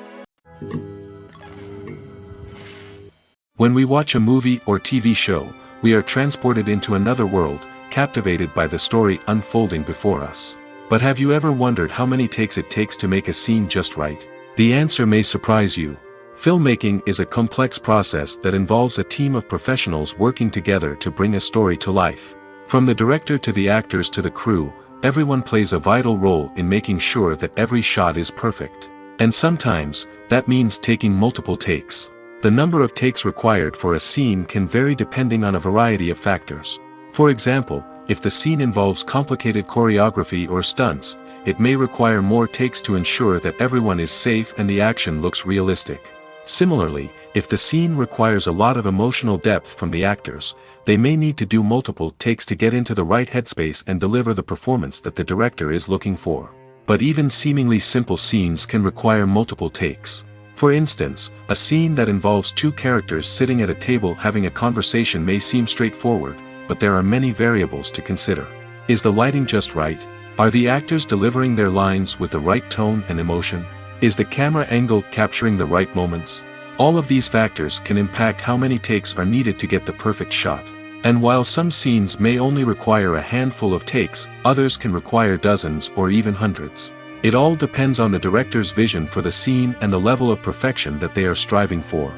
When we watch a movie or TV show, we are transported into another world, captivated by the story unfolding before us. But have you ever wondered how many takes it takes to make a scene just right? The answer may surprise you. Filmmaking is a complex process that involves a team of professionals working together to bring a story to life. From the director to the actors to the crew, everyone plays a vital role in making sure that every shot is perfect. And sometimes, that means taking multiple takes. The number of takes required for a scene can vary depending on a variety of factors. For example, if the scene involves complicated choreography or stunts, it may require more takes to ensure that everyone is safe and the action looks realistic. Similarly, if the scene requires a lot of emotional depth from the actors, they may need to do multiple takes to get into the right headspace and deliver the performance that the director is looking for. But even seemingly simple scenes can require multiple takes. For instance, a scene that involves two characters sitting at a table having a conversation may seem straightforward, but there are many variables to consider. Is the lighting just right? Are the actors delivering their lines with the right tone and emotion? Is the camera angle capturing the right moments? All of these factors can impact how many takes are needed to get the perfect shot. And while some scenes may only require a handful of takes, others can require dozens or even hundreds. It all depends on the director's vision for the scene and the level of perfection that they are striving for.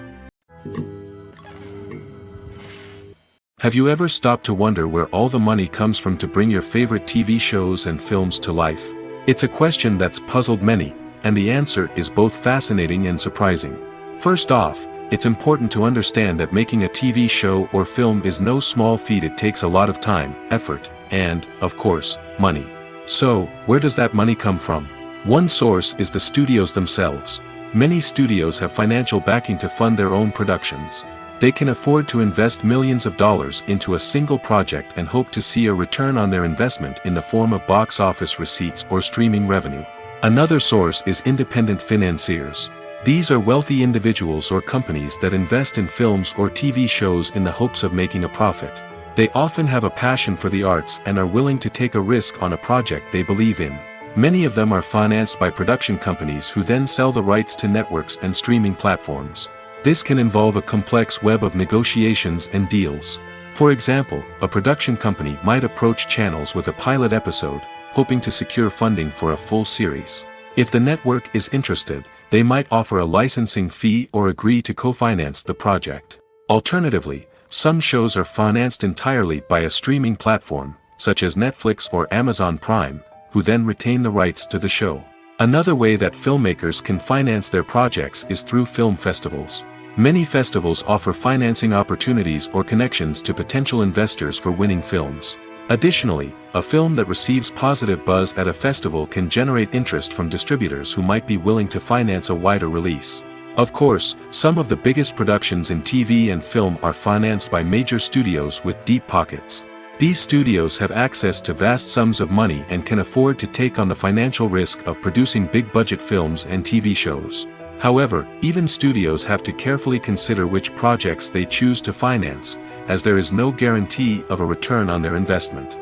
Have you ever stopped to wonder where all the money comes from to bring your favorite TV shows and films to life? It's a question that's puzzled many, and the answer is both fascinating and surprising. First off, it's important to understand that making a TV show or film is no small feat. It takes a lot of time, effort, and, of course, money. So, where does that money come from? One source is the studios themselves. Many studios have financial backing to fund their own productions. They can afford to invest millions of dollars into a single project and hope to see a return on their investment in the form of box office receipts or streaming revenue. Another source is independent financiers. These are wealthy individuals or companies that invest in films or TV shows in the hopes of making a profit. They often have a passion for the arts and are willing to take a risk on a project they believe in. Many of them are financed by production companies who then sell the rights to networks and streaming platforms. This can involve a complex web of negotiations and deals. For example, a production company might approach channels with a pilot episode, hoping to secure funding for a full series. If the network is interested, they might offer a licensing fee or agree to co-finance the project. Alternatively, some shows are financed entirely by a streaming platform, such as Netflix or Amazon Prime, who then retain the rights to the show. Another way that filmmakers can finance their projects is through film festivals. Many festivals offer financing opportunities or connections to potential investors for winning films. Additionally, a film that receives positive buzz at a festival can generate interest from distributors who might be willing to finance a wider release. Of course, some of the biggest productions in TV and film are financed by major studios with deep pockets. These studios have access to vast sums of money and can afford to take on the financial risk of producing big-budget films and TV shows. However, even studios have to carefully consider which projects they choose to finance, as there is no guarantee of a return on their investment.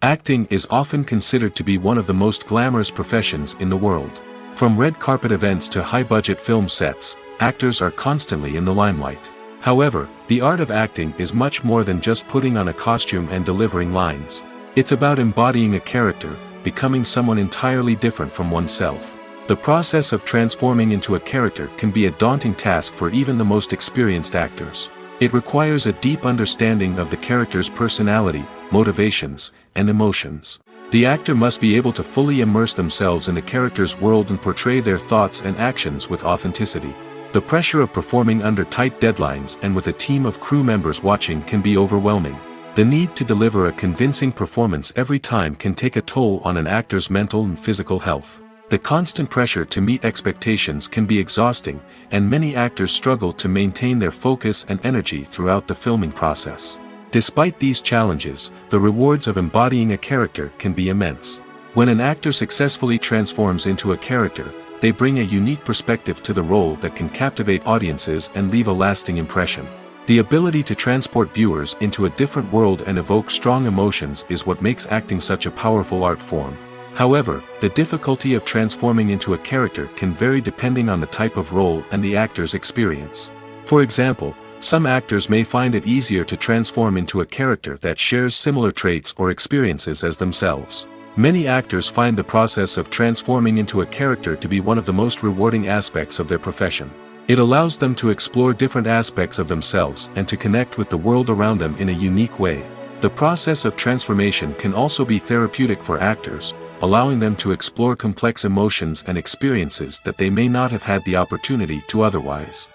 Acting is often considered to be one of the most glamorous professions in the world. From red carpet events to high-budget film sets, actors are constantly in the limelight. However, the art of acting is much more than just putting on a costume and delivering lines. It's about embodying a character, becoming someone entirely different from oneself. The process of transforming into a character can be a daunting task for even the most experienced actors. It requires a deep understanding of the character's personality, motivations, and emotions. The actor must be able to fully immerse themselves in the character's world and portray their thoughts and actions with authenticity. The pressure of performing under tight deadlines and with a team of crew members watching can be overwhelming. The need to deliver a convincing performance every time can take a toll on an actor's mental and physical health. The constant pressure to meet expectations can be exhausting, and many actors struggle to maintain their focus and energy throughout the filming process. Despite these challenges, the rewards of embodying a character can be immense. When an actor successfully transforms into a character, they bring a unique perspective to the role that can captivate audiences and leave a lasting impression. The ability to transport viewers into a different world and evoke strong emotions is what makes acting such a powerful art form. However, the difficulty of transforming into a character can vary depending on the type of role and the actor's experience. For example, some actors may find it easier to transform into a character that shares similar traits or experiences as themselves. Many actors find the process of transforming into a character to be one of the most rewarding aspects of their profession. It allows them to explore different aspects of themselves and to connect with the world around them in a unique way. The process of transformation can also be therapeutic for actors, allowing them to explore complex emotions and experiences that they may not have had the opportunity to otherwise.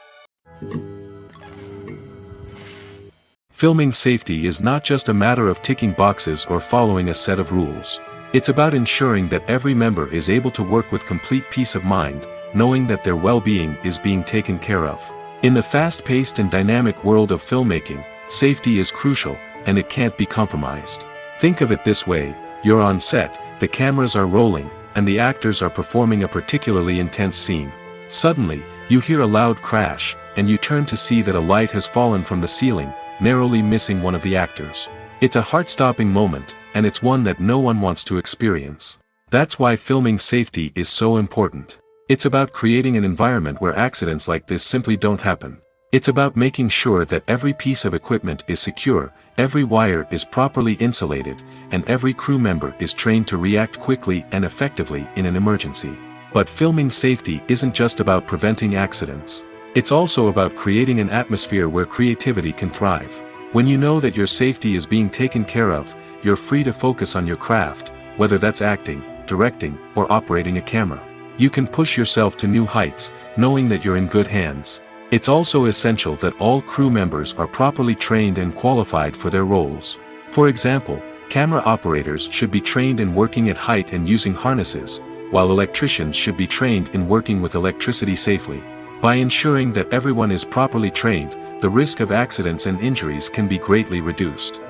Filming safety is not just a matter of ticking boxes or following a set of rules. It's about ensuring that every member is able to work with complete peace of mind, knowing that their well-being is being taken care of. In the fast-paced and dynamic world of filmmaking, safety is crucial, and it can't be compromised. Think of it this way: you're on set, the cameras are rolling, and the actors are performing a particularly intense scene. Suddenly, you hear a loud crash, and you turn to see that a light has fallen from the ceiling, narrowly missing one of the actors. It's a heart-stopping moment, and it's one that no one wants to experience. That's why filming safety is so important. It's about creating an environment where accidents like this simply don't happen. It's about making sure that every piece of equipment is secure, every wire is properly insulated, and every crew member is trained to react quickly and effectively in an emergency. But filming safety isn't just about preventing accidents. It's also about creating an atmosphere where creativity can thrive. When you know that your safety is being taken care of, you're free to focus on your craft, whether that's acting, directing, or operating a camera. You can push yourself to new heights, knowing that you're in good hands. It's also essential that all crew members are properly trained and qualified for their roles. For example, camera operators should be trained in working at height and using harnesses, while electricians should be trained in working with electricity safely. By ensuring that everyone is properly trained, the risk of accidents and injuries can be greatly reduced.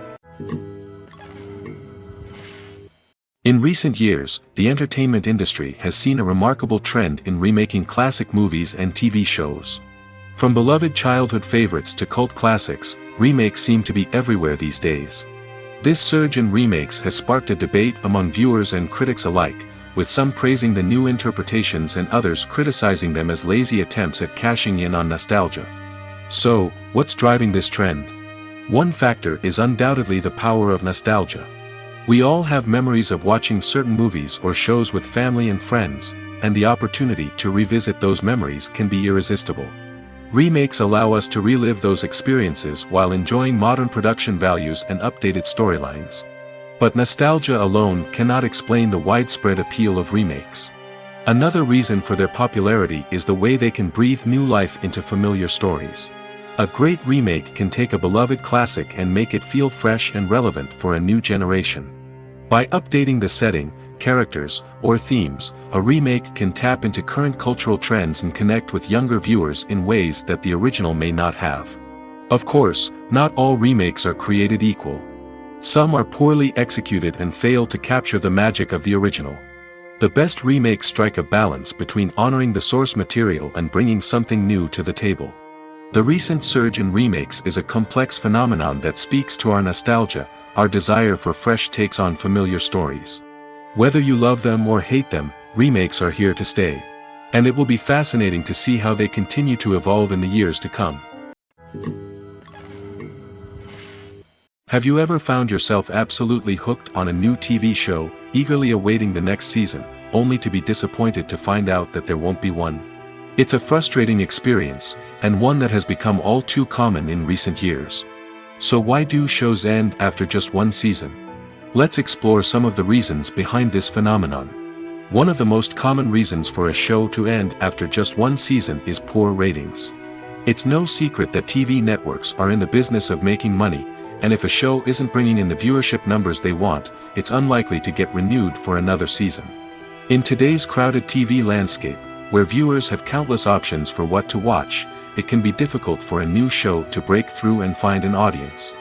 In recent years, the entertainment industry has seen a remarkable trend in remaking classic movies and TV shows. From beloved childhood favorites to cult classics, remakes seem to be everywhere these days. This surge in remakes has sparked a debate among viewers and critics alike, with some praising the new interpretations and others criticizing them as lazy attempts at cashing in on nostalgia. So, what's driving this trend? One factor is undoubtedly the power of nostalgia. We all have memories of watching certain movies or shows with family and friends, and the opportunity to revisit those memories can be irresistible. Remakes allow us to relive those experiences while enjoying modern production values and updated storylines. But nostalgia alone cannot explain the widespread appeal of remakes. Another reason for their popularity is the way they can breathe new life into familiar stories. A great remake can take a beloved classic and make it feel fresh and relevant for a new generation. By updating the setting, characters, or themes, a remake can tap into current cultural trends and connect with younger viewers in ways that the original may not have. Of course, not all remakes are created equal. Some are poorly executed and fail to capture the magic of the original. The best remakes strike a balance between honoring the source material and bringing something new to the table. The recent surge in remakes is a complex phenomenon that speaks to our nostalgia, our desire for fresh takes on familiar stories. Whether you love them or hate them, remakes are here to stay. And it will be fascinating to see how they continue to evolve in the years to come. Have you ever found yourself absolutely hooked on a new TV show, eagerly awaiting the next season, only to be disappointed to find out that there won't be one? It's a frustrating experience, and one that has become all too common in recent years. So why do shows end after just one season? Let's explore some of the reasons behind this phenomenon. One of the most common reasons for a show to end after just one season is poor ratings. It's no secret that TV networks are in the business of making money, and if a show isn't bringing in the viewership numbers they want, it's unlikely to get renewed for another season. In today's crowded TV landscape, where viewers have countless options for what to watch, it can be difficult for a new show to break through and find an audience.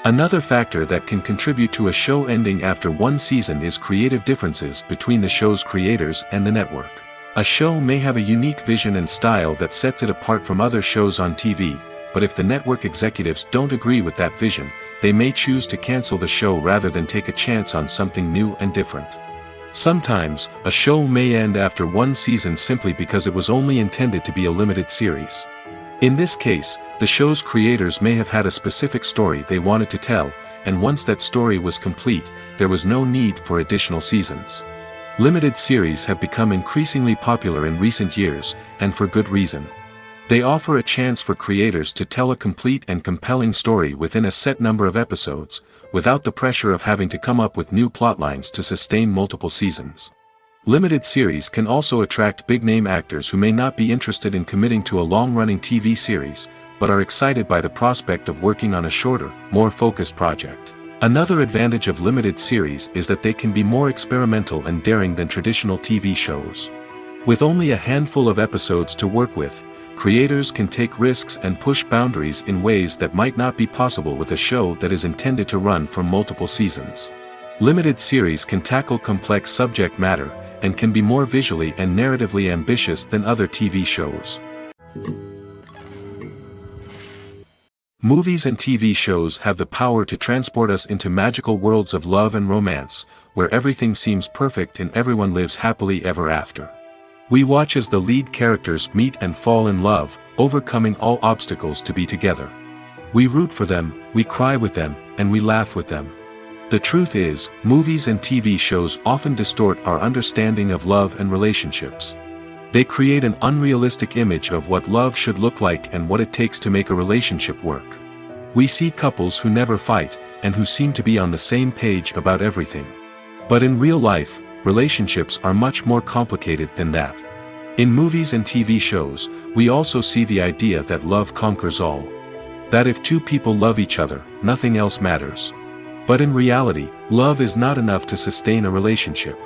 Another factor that can contribute to a show ending after one season is creative differences between the show's creators and the network. A show may have a unique vision and style that sets it apart from other shows on TV, but if the network executives don't agree with that vision, they may choose to cancel the show rather than take a chance on something new and different. Sometimes, a show may end after one season simply because it was only intended to be a limited series. In this case, the show's creators may have had a specific story they wanted to tell, and once that story was complete, there was no need for additional seasons. Limited series have become increasingly popular in recent years, and for good reason. They offer a chance for creators to tell a complete and compelling story within a set number of episodes, without the pressure of having to come up with new plotlines to sustain multiple seasons. Limited series can also attract big-name actors who may not be interested in committing to a long-running TV series, but are excited by the prospect of working on a shorter, more focused project. Another advantage of limited series is that they can be more experimental and daring than traditional TV shows. With only a handful of episodes to work with, creators can take risks and push boundaries in ways that might not be possible with a show that is intended to run for multiple seasons. Limited series can tackle complex subject matter, and can be more visually and narratively ambitious than other TV shows. Movies and TV shows have the power to transport us into magical worlds of love and romance, where everything seems perfect and everyone lives happily ever after. We watch as the lead characters meet and fall in love, overcoming all obstacles to be together. We root for them, we cry with them, and we laugh with them. The truth is, movies and TV shows often distort our understanding of love and relationships. They create an unrealistic image of what love should look like and what it takes to make a relationship work. We see couples who never fight, and who seem to be on the same page about everything. But in real life, relationships are much more complicated than that. In movies and TV shows, we also see the idea that love conquers all. That if two people love each other, nothing else matters. But in reality, love is not enough to sustain a relationship.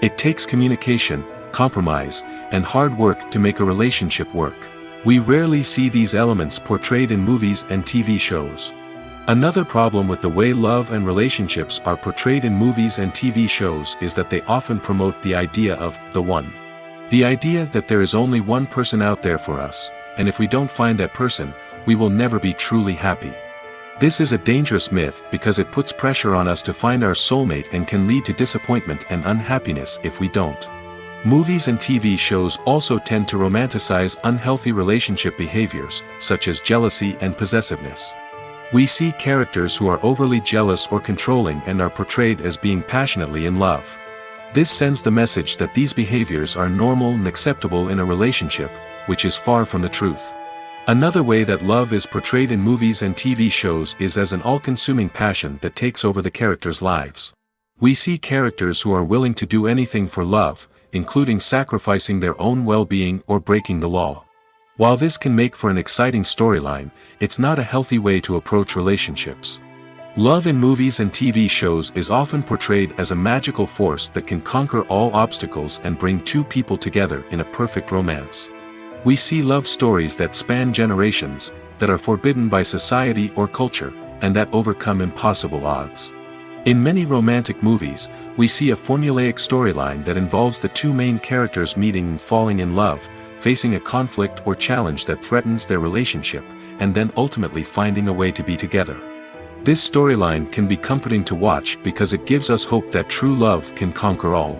It takes communication, compromise, and hard work to make a relationship work. We rarely see these elements portrayed in movies and TV shows. Another problem with the way love and relationships are portrayed in movies and TV shows is that they often promote the idea of the one. The idea that there is only one person out there for us, and if we don't find that person, we will never be truly happy. This is a dangerous myth because it puts pressure on us to find our soulmate and can lead to disappointment and unhappiness if we don't. Movies and TV shows also tend to romanticize unhealthy relationship behaviors, such as jealousy and possessiveness. We see characters who are overly jealous or controlling and are portrayed as being passionately in love. This sends the message that these behaviors are normal and acceptable in a relationship, which is far from the truth. Another way that love is portrayed in movies and TV shows is as an all-consuming passion that takes over the characters' lives. We see characters who are willing to do anything for love, including sacrificing their own well-being or breaking the law. While this can make for an exciting storyline, it's not a healthy way to approach relationships. Love in movies and TV shows is often portrayed as a magical force that can conquer all obstacles and bring two people together in a perfect romance. We see love stories that span generations, that are forbidden by society or culture, and that overcome impossible odds. In many romantic movies, we see a formulaic storyline that involves the two main characters meeting and falling in love, facing a conflict or challenge that threatens their relationship, and then ultimately finding a way to be together. This storyline can be comforting to watch because it gives us hope that true love can conquer all.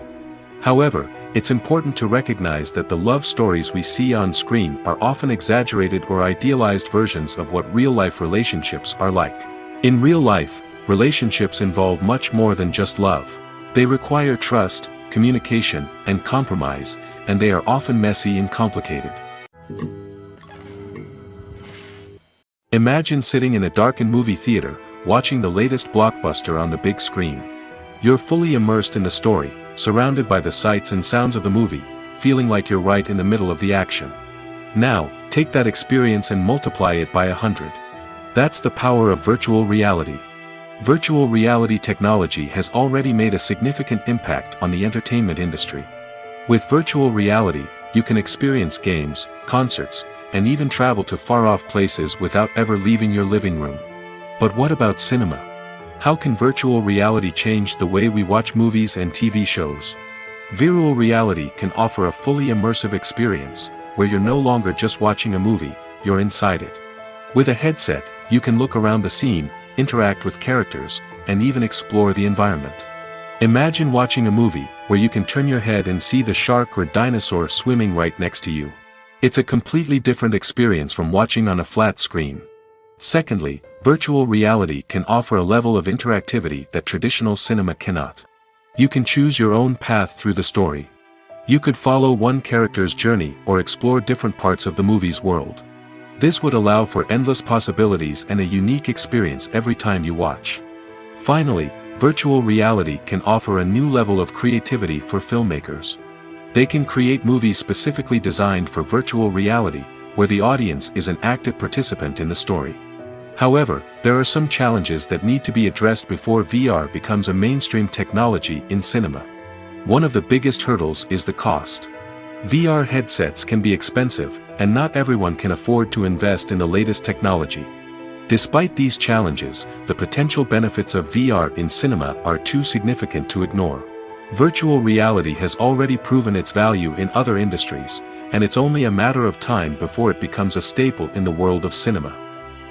However, it's important to recognize that the love stories we see on screen are often exaggerated or idealized versions of what real-life relationships are like. In real life, relationships involve much more than just love. They require trust, communication, and compromise, and they are often messy and complicated. Imagine sitting in a darkened movie theater, watching the latest blockbuster on the big screen. You're fully immersed in the story, surrounded by the sights and sounds of the movie, feeling like you're right in the middle of the action. Now, take that experience and multiply it by 100. That's the power of virtual reality. Virtual reality technology has already made a significant impact on the entertainment industry. With virtual reality, you can experience games, concerts, and even travel to far-off places without ever leaving your living room. But what about cinema? How can virtual reality change the way we watch movies and TV shows? Virtual reality can offer a fully immersive experience, where you're no longer just watching a movie, you're inside it. With a headset, you can look around the scene, interact with characters, and even explore the environment. Imagine watching a movie where you can turn your head and see the shark or dinosaur swimming right next to you. It's a completely different experience from watching on a flat screen. Secondly, virtual reality can offer a level of interactivity that traditional cinema cannot. You can choose your own path through the story. You could follow one character's journey or explore different parts of the movie's world. This would allow for endless possibilities and a unique experience every time you watch. Finally, virtual reality can offer a new level of creativity for filmmakers. They can create movies specifically designed for virtual reality, where the audience is an active participant in the story. However, there are some challenges that need to be addressed before VR becomes a mainstream technology in cinema. One of the biggest hurdles is the cost. VR headsets can be expensive, and not everyone can afford to invest in the latest technology. Despite these challenges, the potential benefits of VR in cinema are too significant to ignore. Virtual reality has already proven its value in other industries, and it's only a matter of time before it becomes a staple in the world of cinema.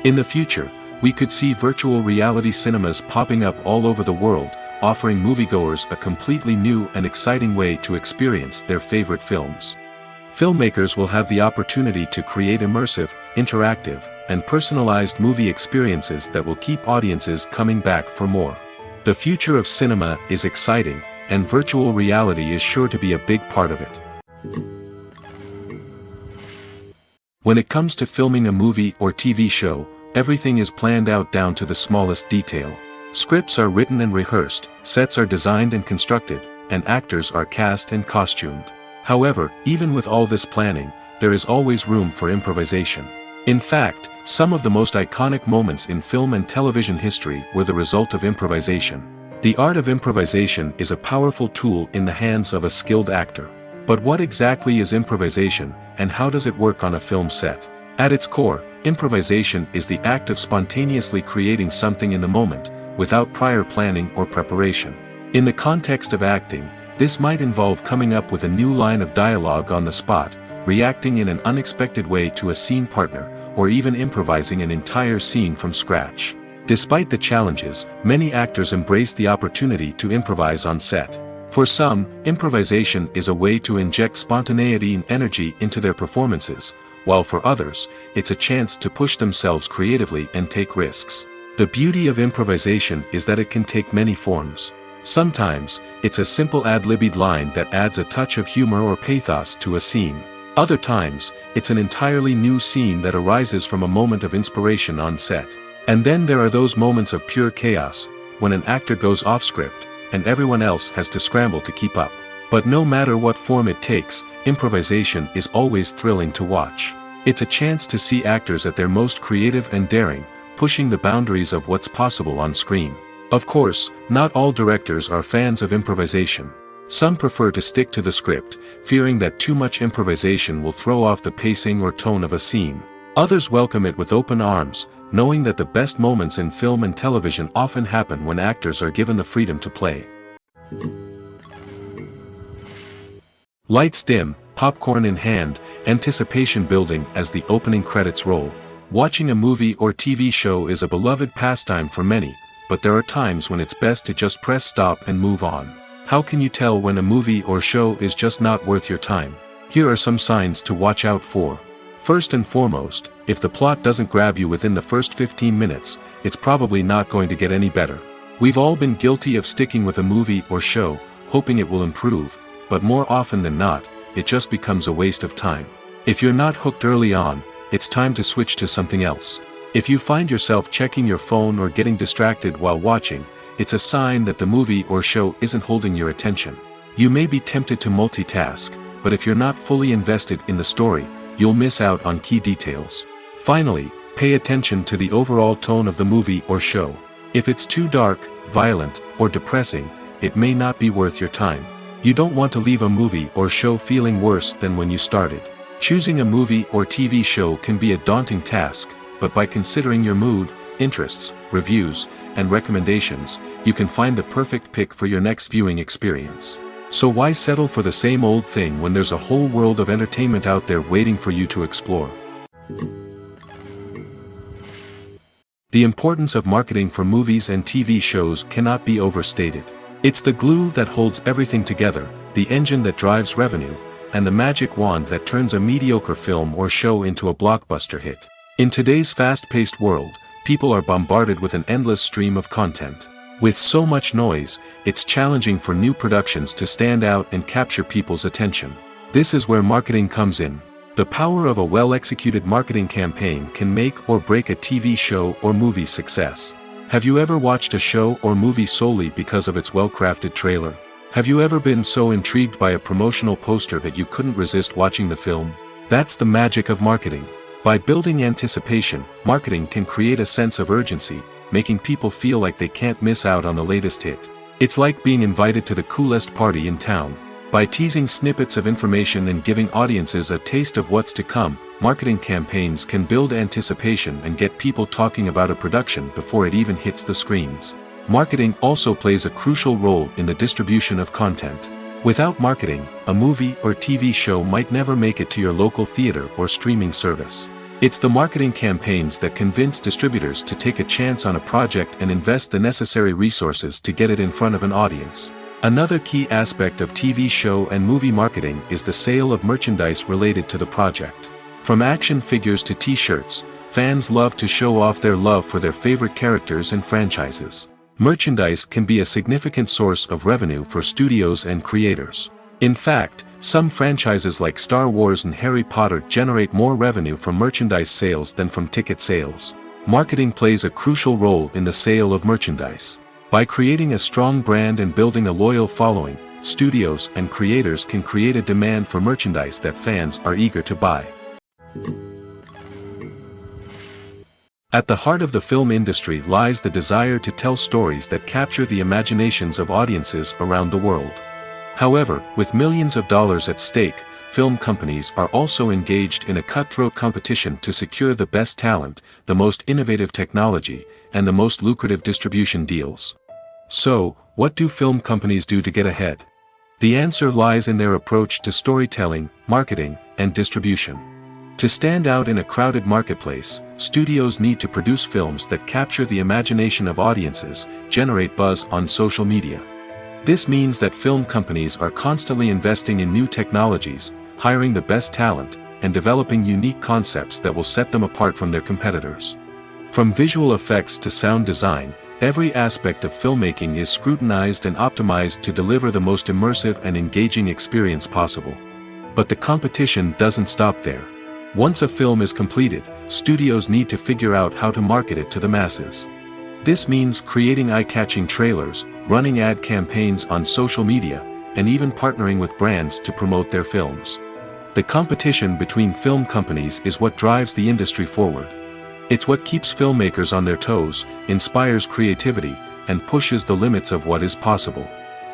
In the future, we could see virtual reality cinemas popping up all over the world, offering moviegoers a completely new and exciting way to experience their favorite films. Filmmakers will have the opportunity to create immersive, interactive, and personalized movie experiences that will keep audiences coming back for more. The future of cinema is exciting, and virtual reality is sure to be a big part of it. When it comes to filming a movie or TV show, everything is planned out down to the smallest detail. Scripts are written and rehearsed, sets are designed and constructed, and actors are cast and costumed. However, even with all this planning, there is always room for improvisation. In fact, some of the most iconic moments in film and television history were the result of improvisation. The art of improvisation is a powerful tool in the hands of a skilled actor. But what exactly is improvisation, and how does it work on a film set? At its core, improvisation is the act of spontaneously creating something in the moment, without prior planning or preparation. In the context of acting, this might involve coming up with a new line of dialogue on the spot, reacting in an unexpected way to a scene partner, or even improvising an entire scene from scratch. Despite the challenges, many actors embrace the opportunity to improvise on set. For some, improvisation is a way to inject spontaneity and energy into their performances, while for others, it's a chance to push themselves creatively and take risks. The beauty of improvisation is that it can take many forms. Sometimes, it's a simple ad-libbed line that adds a touch of humor or pathos to a scene. Other times, it's an entirely new scene that arises from a moment of inspiration on set. And then there are those moments of pure chaos, when an actor goes off script, and everyone else has to scramble to keep up. But no matter what form it takes, improvisation is always thrilling to watch. It's a chance to see actors at their most creative and daring, pushing the boundaries of what's possible on screen. Of course, not all directors are fans of improvisation. Some prefer to stick to the script, fearing that too much improvisation will throw off the pacing or tone of a scene. Others welcome it with open arms, knowing that the best moments in film and television often happen when actors are given the freedom to play. Lights dim, popcorn in hand, anticipation building as the opening credits roll. Watching a movie or TV show is a beloved pastime for many, but there are times when it's best to just press stop and move on. How can you tell when a movie or show is just not worth your time? Here are some signs to watch out for. First and foremost, if the plot doesn't grab you within the first 15 minutes, it's probably not going to get any better. We've all been guilty of sticking with a movie or show, hoping it will improve, but more often than not, it just becomes a waste of time. If you're not hooked early on, it's time to switch to something else. If you find yourself checking your phone or getting distracted while watching, it's a sign that the movie or show isn't holding your attention. You may be tempted to multitask, but if you're not fully invested in the story, you'll miss out on key details. Finally, pay attention to the overall tone of the movie or show. If it's too dark, violent, or depressing, it may not be worth your time. You don't want to leave a movie or show feeling worse than when you started. Choosing a movie or TV show can be a daunting task, but by considering your mood, interests, reviews, and recommendations, you can find the perfect pick for your next viewing experience. So why settle for the same old thing when there's a whole world of entertainment out there waiting for you to explore? The importance of marketing for movies and TV shows cannot be overstated. It's the glue that holds everything together, the engine that drives revenue, and the magic wand that turns a mediocre film or show into a blockbuster hit. In today's fast-paced world, people are bombarded with an endless stream of content. With so much noise, it's challenging for new productions to stand out and capture people's attention. This is where marketing comes in. The power of a well-executed marketing campaign can make or break a TV show or movie's success. Have you ever watched a show or movie solely because of its well-crafted trailer? Have you ever been so intrigued by a promotional poster that you couldn't resist watching the film? That's the magic of marketing. By building anticipation, marketing can create a sense of urgency, making people feel like they can't miss out on the latest hit. It's like being invited to the coolest party in town. By teasing snippets of information and giving audiences a taste of what's to come, marketing campaigns can build anticipation and get people talking about a production before it even hits the screens. Marketing also plays a crucial role in the distribution of content. Without marketing, a movie or TV show might never make it to your local theater or streaming service. It's the marketing campaigns that convince distributors to take a chance on a project and invest the necessary resources to get it in front of an audience. Another key aspect of TV show and movie marketing is the sale of merchandise related to the project. From action figures to t-shirts, fans love to show off their love for their favorite characters and franchises. Merchandise can be a significant source of revenue for studios and creators. In fact, some franchises like Star Wars and Harry Potter generate more revenue from merchandise sales than from ticket sales. Marketing plays a crucial role in the sale of merchandise. By creating a strong brand and building a loyal following, studios and creators can create a demand for merchandise that fans are eager to buy. At the heart of the film industry lies the desire to tell stories that capture the imaginations of audiences around the world. However, with millions of dollars at stake, film companies are also engaged in a cutthroat competition to secure the best talent, the most innovative technology, and the most lucrative distribution deals. So, what do film companies do to get ahead? The answer lies in their approach to storytelling, marketing, and distribution. To stand out in a crowded marketplace, studios need to produce films that capture the imagination of audiences, generate buzz on social media. This means that film companies are constantly investing in new technologies, hiring the best talent, and developing unique concepts that will set them apart from their competitors. From visual effects to sound design, every aspect of filmmaking is scrutinized and optimized to deliver the most immersive and engaging experience possible. But the competition doesn't stop there. Once a film is completed, studios need to figure out how to market it to the masses. This means creating eye-catching trailers, running ad campaigns on social media, and even partnering with brands to promote their films. The competition between film companies is what drives the industry forward. It's what keeps filmmakers on their toes, inspires creativity, and pushes the limits of what is possible.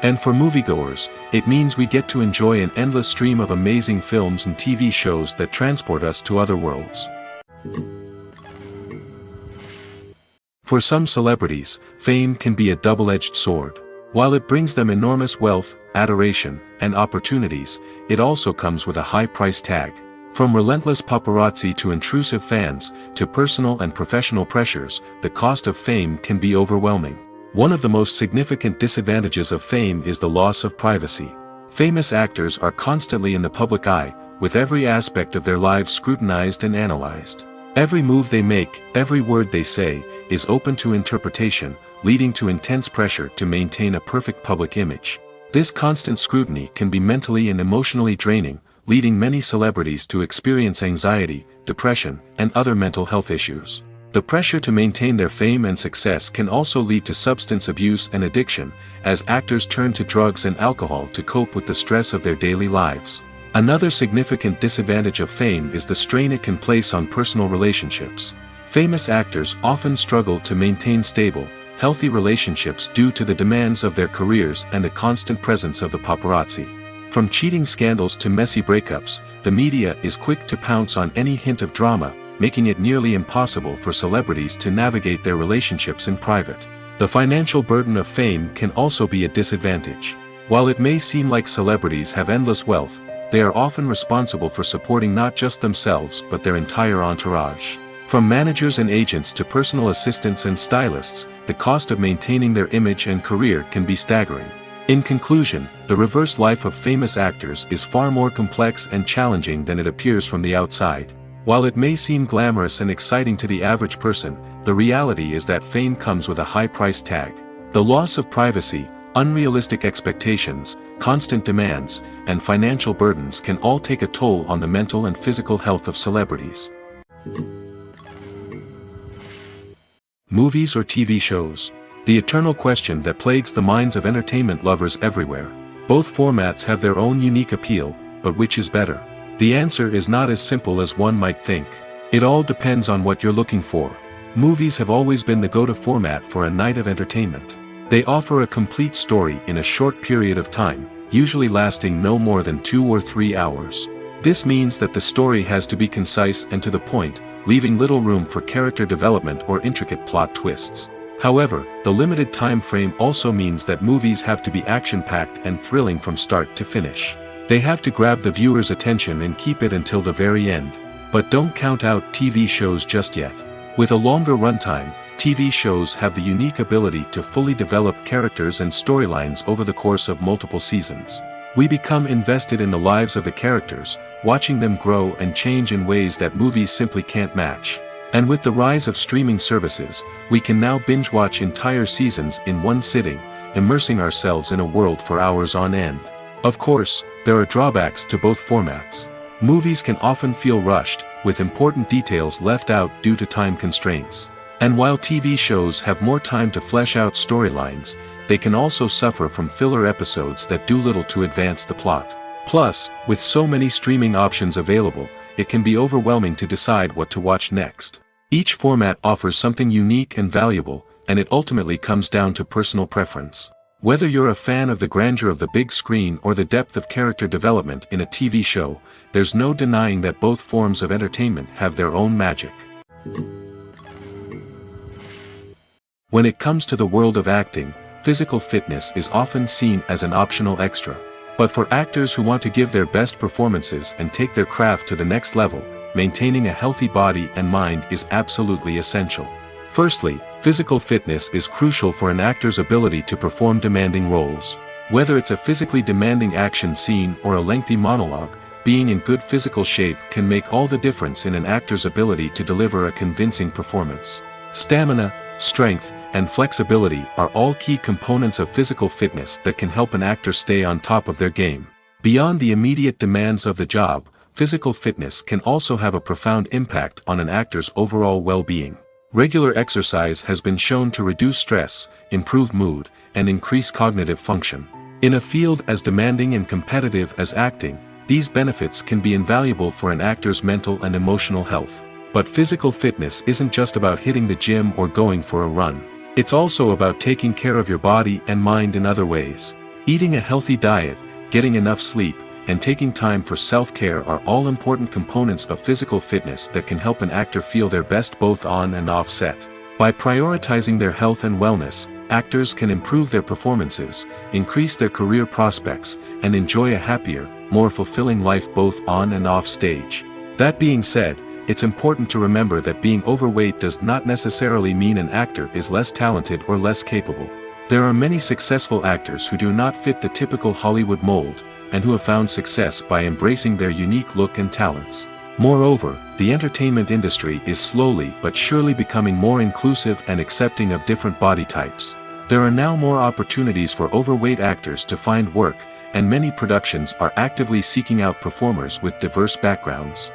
And for moviegoers, it means we get to enjoy an endless stream of amazing films and TV shows that transport us to other worlds. For some celebrities, fame can be a double-edged sword. While it brings them enormous wealth, adoration, and opportunities, it also comes with a high price tag. From relentless paparazzi to intrusive fans, to personal and professional pressures, the cost of fame can be overwhelming. One of the most significant disadvantages of fame is the loss of privacy. Famous actors are constantly in the public eye, with every aspect of their lives scrutinized and analyzed. Every move they make, every word they say, is open to interpretation, leading to intense pressure to maintain a perfect public image. This constant scrutiny can be mentally and emotionally draining, leading many celebrities to experience anxiety, depression, and other mental health issues. The pressure to maintain their fame and success can also lead to substance abuse and addiction, as actors turn to drugs and alcohol to cope with the stress of their daily lives. Another significant disadvantage of fame is the strain it can place on personal relationships. Famous actors often struggle to maintain stable, healthy relationships due to the demands of their careers and the constant presence of the paparazzi. From cheating scandals to messy breakups, the media is quick to pounce on any hint of drama, making it nearly impossible for celebrities to navigate their relationships in private. The financial burden of fame can also be a disadvantage. While it may seem like celebrities have endless wealth, they are often responsible for supporting not just themselves but their entire entourage. From managers and agents to personal assistants and stylists, the cost of maintaining their image and career can be staggering. In conclusion, the reverse life of famous actors is far more complex and challenging than it appears from the outside. While it may seem glamorous and exciting to the average person, the reality is that fame comes with a high price tag. The loss of privacy, unrealistic expectations, constant demands, and financial burdens can all take a toll on the mental and physical health of celebrities. Movies or TV shows? The eternal question that plagues the minds of entertainment lovers everywhere. Both formats have their own unique appeal, but which is better? The answer is not as simple as one might think. It all depends on what you're looking for. Movies have always been the go-to format for a night of entertainment. They offer a complete story in a short period of time, usually lasting no more than 2 or 3 hours. This means that the story has to be concise and to the point, leaving little room for character development or intricate plot twists. However, the limited time frame also means that movies have to be action-packed and thrilling from start to finish. They have to grab the viewer's attention and keep it until the very end. But don't count out TV shows just yet. With a longer runtime, TV shows have the unique ability to fully develop characters and storylines over the course of multiple seasons. We become invested in the lives of the characters, watching them grow and change in ways that movies simply can't match. And with the rise of streaming services, we can now binge-watch entire seasons in one sitting, immersing ourselves in a world for hours on end. Of course, there are drawbacks to both formats. Movies can often feel rushed, with important details left out due to time constraints. And while TV shows have more time to flesh out storylines, they can also suffer from filler episodes that do little to advance the plot. Plus, with so many streaming options available, it can be overwhelming to decide what to watch next. Each format offers something unique and valuable, and it ultimately comes down to personal preference. Whether you're a fan of the grandeur of the big screen or the depth of character development in a TV show, there's no denying that both forms of entertainment have their own magic. When it comes to the world of acting, physical fitness is often seen as an optional extra. But for actors who want to give their best performances and take their craft to the next level, maintaining a healthy body and mind is absolutely essential. Firstly, physical fitness is crucial for an actor's ability to perform demanding roles. Whether it's a physically demanding action scene or a lengthy monologue, being in good physical shape can make all the difference in an actor's ability to deliver a convincing performance. Stamina, strength, and flexibility are all key components of physical fitness that can help an actor stay on top of their game. Beyond the immediate demands of the job, physical fitness can also have a profound impact on an actor's overall well-being. Regular exercise has been shown to reduce stress, improve mood, and increase cognitive function. In a field as demanding and competitive as acting, these benefits can be invaluable for an actor's mental and emotional health. But physical fitness isn't just about hitting the gym or going for a run. It's also about taking care of your body and mind in other ways. Eating a healthy diet, getting enough sleep, and taking time for self-care are all important components of physical fitness that can help an actor feel their best both on and off set. By prioritizing their health and wellness, actors can improve their performances, increase their career prospects, and enjoy a happier, more fulfilling life both on and off stage. That being said, it's important to remember that being overweight does not necessarily mean an actor is less talented or less capable. There are many successful actors who do not fit the typical Hollywood mold, and who have found success by embracing their unique look and talents. Moreover, the entertainment industry is slowly but surely becoming more inclusive and accepting of different body types. There are now more opportunities for overweight actors to find work, and many productions are actively seeking out performers with diverse backgrounds.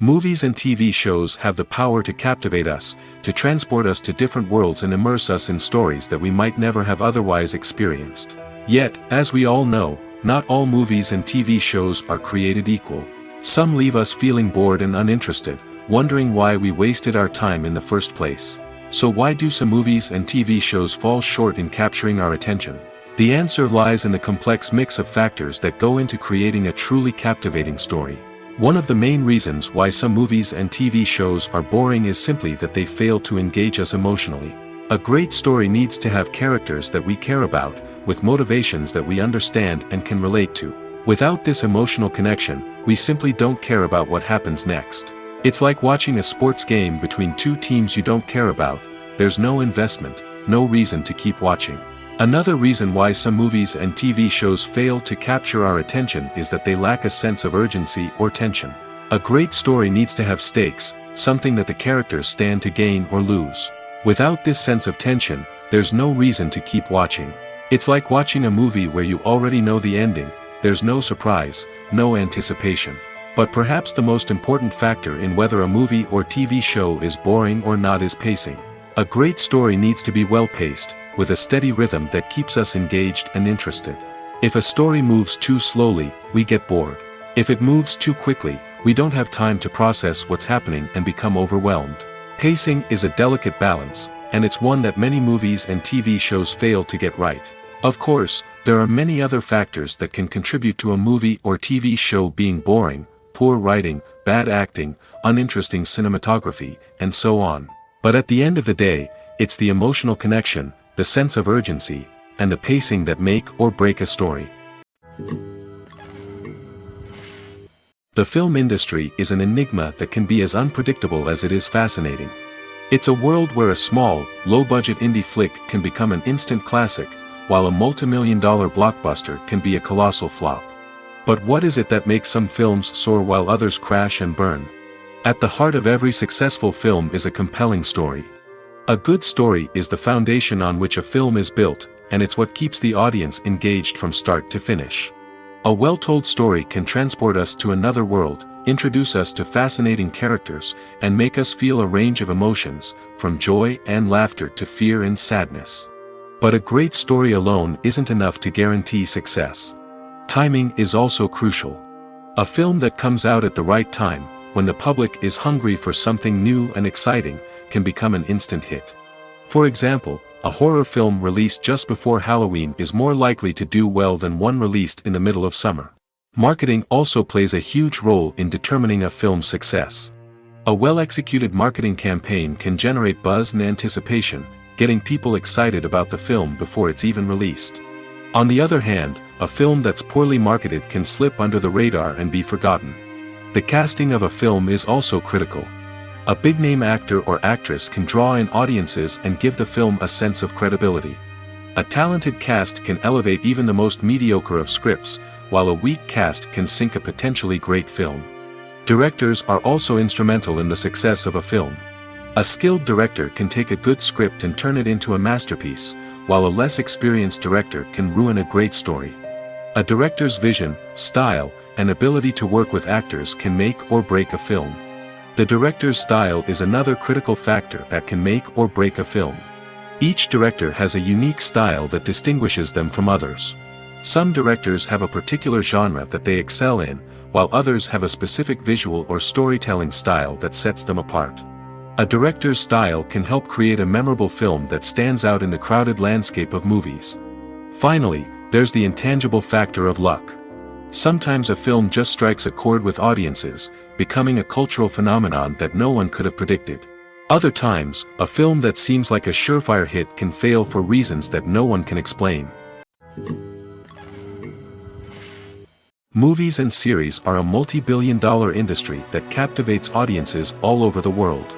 Movies and TV shows have the power to captivate us, to transport us to different worlds and immerse us in stories that we might never have otherwise experienced. Yet, as we all know, not all movies and TV shows are created equal. Some leave us feeling bored and uninterested, wondering why we wasted our time in the first place. So why do some movies and TV shows fall short in capturing our attention? The answer lies in the complex mix of factors that go into creating a truly captivating story. One of the main reasons why some movies and TV shows are boring is simply that they fail to engage us emotionally. A great story needs to have characters that we care about, with motivations that we understand and can relate to. Without this emotional connection, we simply don't care about what happens next. It's like watching a sports game between two teams you don't care about. There's no investment, no reason to keep watching. Another reason why some movies and TV shows fail to capture our attention is that they lack a sense of urgency or tension. A great story needs to have stakes, something that the characters stand to gain or lose. Without this sense of tension, there's no reason to keep watching. It's like watching a movie where you already know the ending, there's no surprise, no anticipation. But perhaps the most important factor in whether a movie or TV show is boring or not is pacing. A great story needs to be well-paced, with a steady rhythm that keeps us engaged and interested. If a story moves too slowly, we get bored. If it moves too quickly, we don't have time to process what's happening and become overwhelmed. Pacing is a delicate balance, and it's one that many movies and TV shows fail to get right. Of course, there are many other factors that can contribute to a movie or TV show being boring: poor writing, bad acting, uninteresting cinematography, and so on. But at the end of the day, it's the emotional connection, the sense of urgency, and the pacing that make or break a story. The film industry is an enigma that can be as unpredictable as it is fascinating. It's a world where a small, low-budget indie flick can become an instant classic, while a multi-million-dollar blockbuster can be a colossal flop. But what is it that makes some films soar while others crash and burn? At the heart of every successful film is a compelling story. A good story is the foundation on which a film is built, and it's what keeps the audience engaged from start to finish. A well-told story can transport us to another world, introduce us to fascinating characters, and make us feel a range of emotions, from joy and laughter to fear and sadness. But a great story alone isn't enough to guarantee success. Timing is also crucial. A film that comes out at the right time, when the public is hungry for something new and exciting, can become an instant hit. For example, a horror film released just before Halloween is more likely to do well than one released in the middle of summer. Marketing also plays a huge role in determining a film's success. A well-executed marketing campaign can generate buzz and anticipation, getting people excited about the film before it's even released. On the other hand, a film that's poorly marketed can slip under the radar and be forgotten. The casting of a film is also critical. A big-name actor or actress can draw in audiences and give the film a sense of credibility. A talented cast can elevate even the most mediocre of scripts, while a weak cast can sink a potentially great film. Directors are also instrumental in the success of a film. A skilled director can take a good script and turn it into a masterpiece, while a less experienced director can ruin a great story. A director's vision, style, and ability to work with actors can make or break a film. The director's style is another critical factor that can make or break a film. Each director has a unique style that distinguishes them from others. Some directors have a particular genre that they excel in, while others have a specific visual or storytelling style that sets them apart. A director's style can help create a memorable film that stands out in the crowded landscape of movies. Finally, there's the intangible factor of luck. Sometimes a film just strikes a chord with audiences, becoming a cultural phenomenon that no one could have predicted. Other times, a film that seems like a surefire hit can fail for reasons that no one can explain. Movies and series are a multi-billion-dollar industry that captivates audiences all over the world.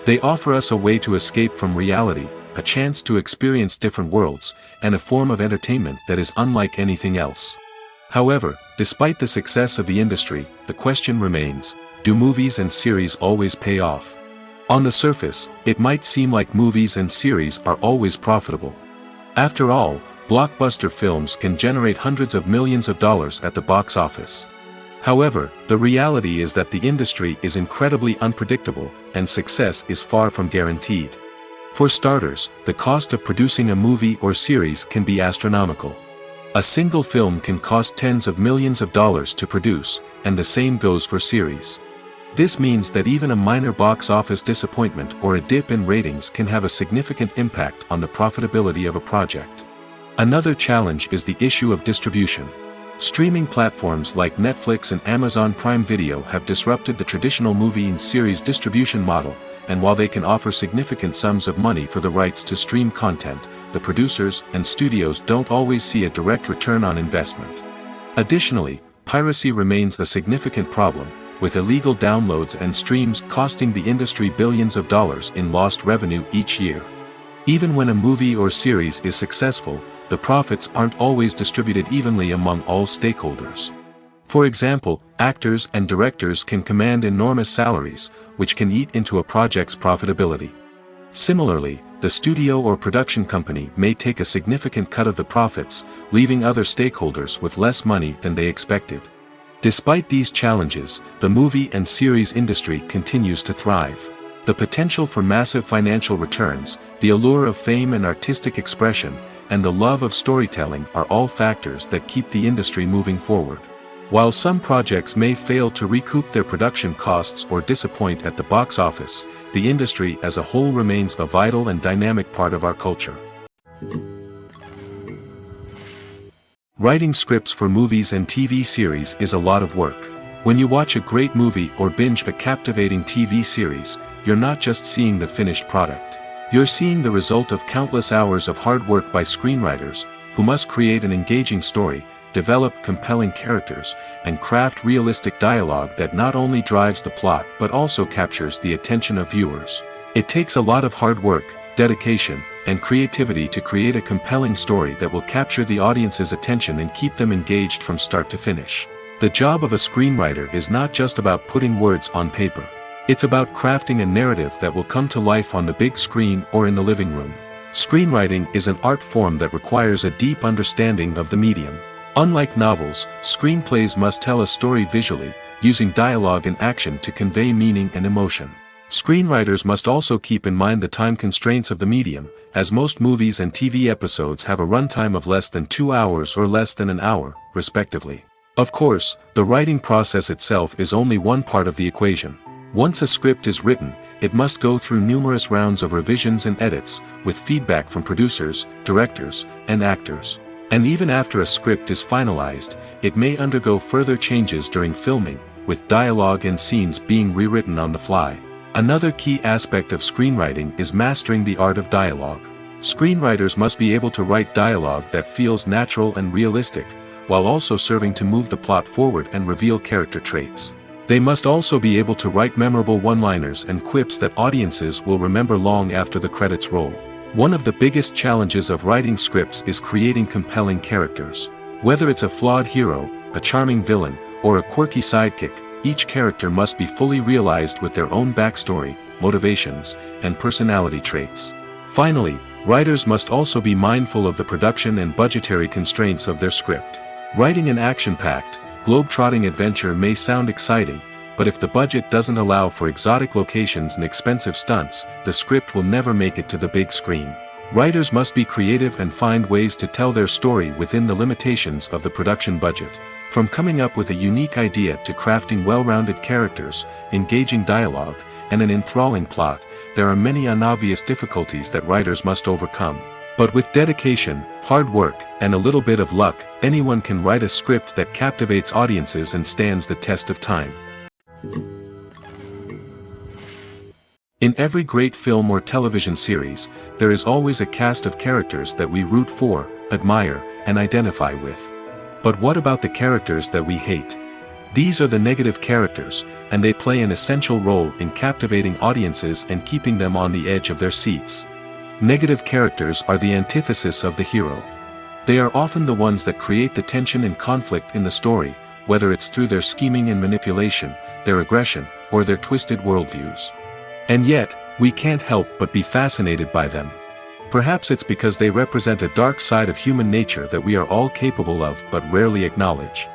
They offer us a way to escape from reality, a chance to experience different worlds, and a form of entertainment that is unlike anything else. However, despite the success of the industry, the question remains, do movies and series always pay off? On the surface, it might seem like movies and series are always profitable. After all, blockbuster films can generate hundreds of millions of dollars at the box office. However, the reality is that the industry is incredibly unpredictable, and success is far from guaranteed. For starters, the cost of producing a movie or series can be astronomical. A single film can cost tens of millions of dollars to produce, and the same goes for series. This means that even a minor box office disappointment or a dip in ratings can have a significant impact on the profitability of a project. Another challenge is the issue of distribution. Streaming platforms like Netflix and Amazon Prime Video have disrupted the traditional movie and series distribution model, and while they can offer significant sums of money for the rights to stream content, the producers and studios don't always see a direct return on investment. Additionally, piracy remains a significant problem, with illegal downloads and streams costing the industry billions of dollars in lost revenue each year. Even when a movie or series is successful, the profits aren't always distributed evenly among all stakeholders. For example, actors and directors can command enormous salaries, which can eat into a project's profitability. Similarly, the studio or production company may take a significant cut of the profits, leaving other stakeholders with less money than they expected. Despite these challenges, the movie and series industry continues to thrive. The potential for massive financial returns, the allure of fame and artistic expression, and the love of storytelling are all factors that keep the industry moving forward. While some projects may fail to recoup their production costs or disappoint at the box office, the industry as a whole remains a vital and dynamic part of our culture. Writing scripts for movies and TV series is a lot of work. When you watch a great movie or binge a captivating TV series, you're not just seeing the finished product. You're seeing the result of countless hours of hard work by screenwriters, who must create an engaging story, develop compelling characters, and craft realistic dialogue that not only drives the plot but also captures the attention of viewers. It takes a lot of hard work, dedication, and creativity to create a compelling story that will capture the audience's attention and keep them engaged from start to finish. The job of a screenwriter is not just about putting words on paper. It's about crafting a narrative that will come to life on the big screen or in the living room. Screenwriting is an art form that requires a deep understanding of the medium. Unlike novels, screenplays must tell a story visually, using dialogue and action to convey meaning and emotion. Screenwriters must also keep in mind the time constraints of the medium, as most movies and TV episodes have a runtime of less than 2 hours or less than an hour, respectively. Of course, the writing process itself is only one part of the equation. Once a script is written, it must go through numerous rounds of revisions and edits, with feedback from producers, directors, and actors. And even after a script is finalized, it may undergo further changes during filming, with dialogue and scenes being rewritten on the fly. Another key aspect of screenwriting is mastering the art of dialogue. Screenwriters must be able to write dialogue that feels natural and realistic, while also serving to move the plot forward and reveal character traits. They must also be able to write memorable one-liners and quips that audiences will remember long after the credits roll. One of the biggest challenges of writing scripts is creating compelling characters. Whether it's a flawed hero, a charming villain, or a quirky sidekick, each character must be fully realized with their own backstory, motivations, and personality traits. Finally, writers must also be mindful of the production and budgetary constraints of their script. Writing an action-packed, globe-trotting adventure may sound exciting, but if the budget doesn't allow for exotic locations and expensive stunts, the script will never make it to the big screen. Writers must be creative and find ways to tell their story within the limitations of the production budget. From coming up with a unique idea to crafting well-rounded characters, engaging dialogue, and an enthralling plot, there are many unobvious difficulties that writers must overcome. But with dedication, hard work, and a little bit of luck, anyone can write a script that captivates audiences and stands the test of time. In every great film or television series, there is always a cast of characters that we root for, admire, and identify with. But what about the characters that we hate? These are the negative characters, and they play an essential role in captivating audiences and keeping them on the edge of their seats. Negative characters are the antithesis of the hero. They are often the ones that create the tension and conflict in the story, whether it's through their scheming and manipulation, their aggression, or their twisted worldviews. And yet, we can't help but be fascinated by them. Perhaps it's because they represent a dark side of human nature that we are all capable of but rarely acknowledge.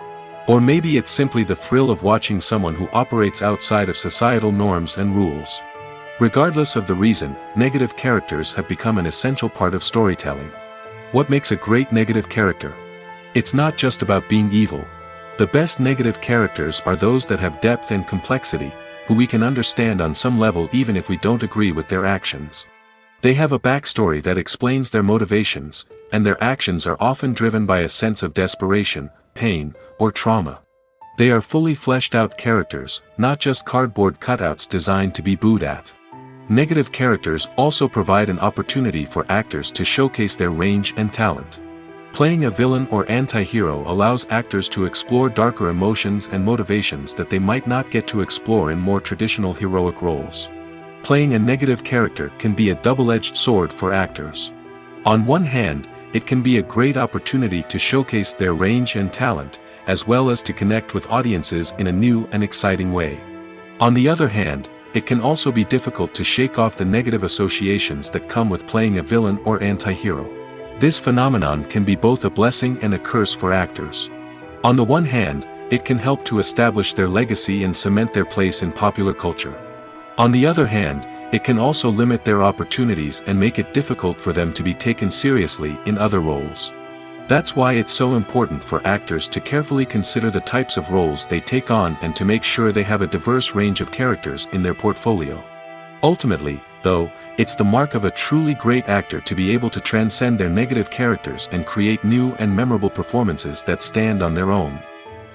Or maybe it's simply the thrill of watching someone who operates outside of societal norms and rules. Regardless of the reason, negative characters have become an essential part of storytelling. What makes a great negative character? It's not just about being evil. The best negative characters are those that have depth and complexity, who we can understand on some level even if we don't agree with their actions. They have a backstory that explains their motivations, and their actions are often driven by a sense of desperation, pain, or trauma. They are fully fleshed out characters, not just cardboard cutouts designed to be booed at. Negative characters also provide an opportunity for actors to showcase their range and talent. Playing a villain or anti-hero allows actors to explore darker emotions and motivations that they might not get to explore in more traditional heroic roles. Playing a negative character can be a double-edged sword for actors. On one hand, it can be a great opportunity to showcase their range and talent, as well as to connect with audiences in a new and exciting way. On the other hand, it can also be difficult to shake off the negative associations that come with playing a villain or anti-hero. This phenomenon can be both a blessing and a curse for actors. On the one hand, it can help to establish their legacy and cement their place in popular culture. On the other hand, it can also limit their opportunities and make it difficult for them to be taken seriously in other roles. That's why it's so important for actors to carefully consider the types of roles they take on and to make sure they have a diverse range of characters in their portfolio. Ultimately, though, it's the mark of a truly great actor to be able to transcend their negative characters and create new and memorable performances that stand on their own.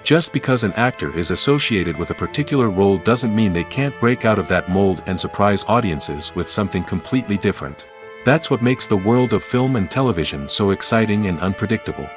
Just because an actor is associated with a particular role doesn't mean they can't break out of that mold and surprise audiences with something completely different. That's what makes the world of film and television so exciting and unpredictable.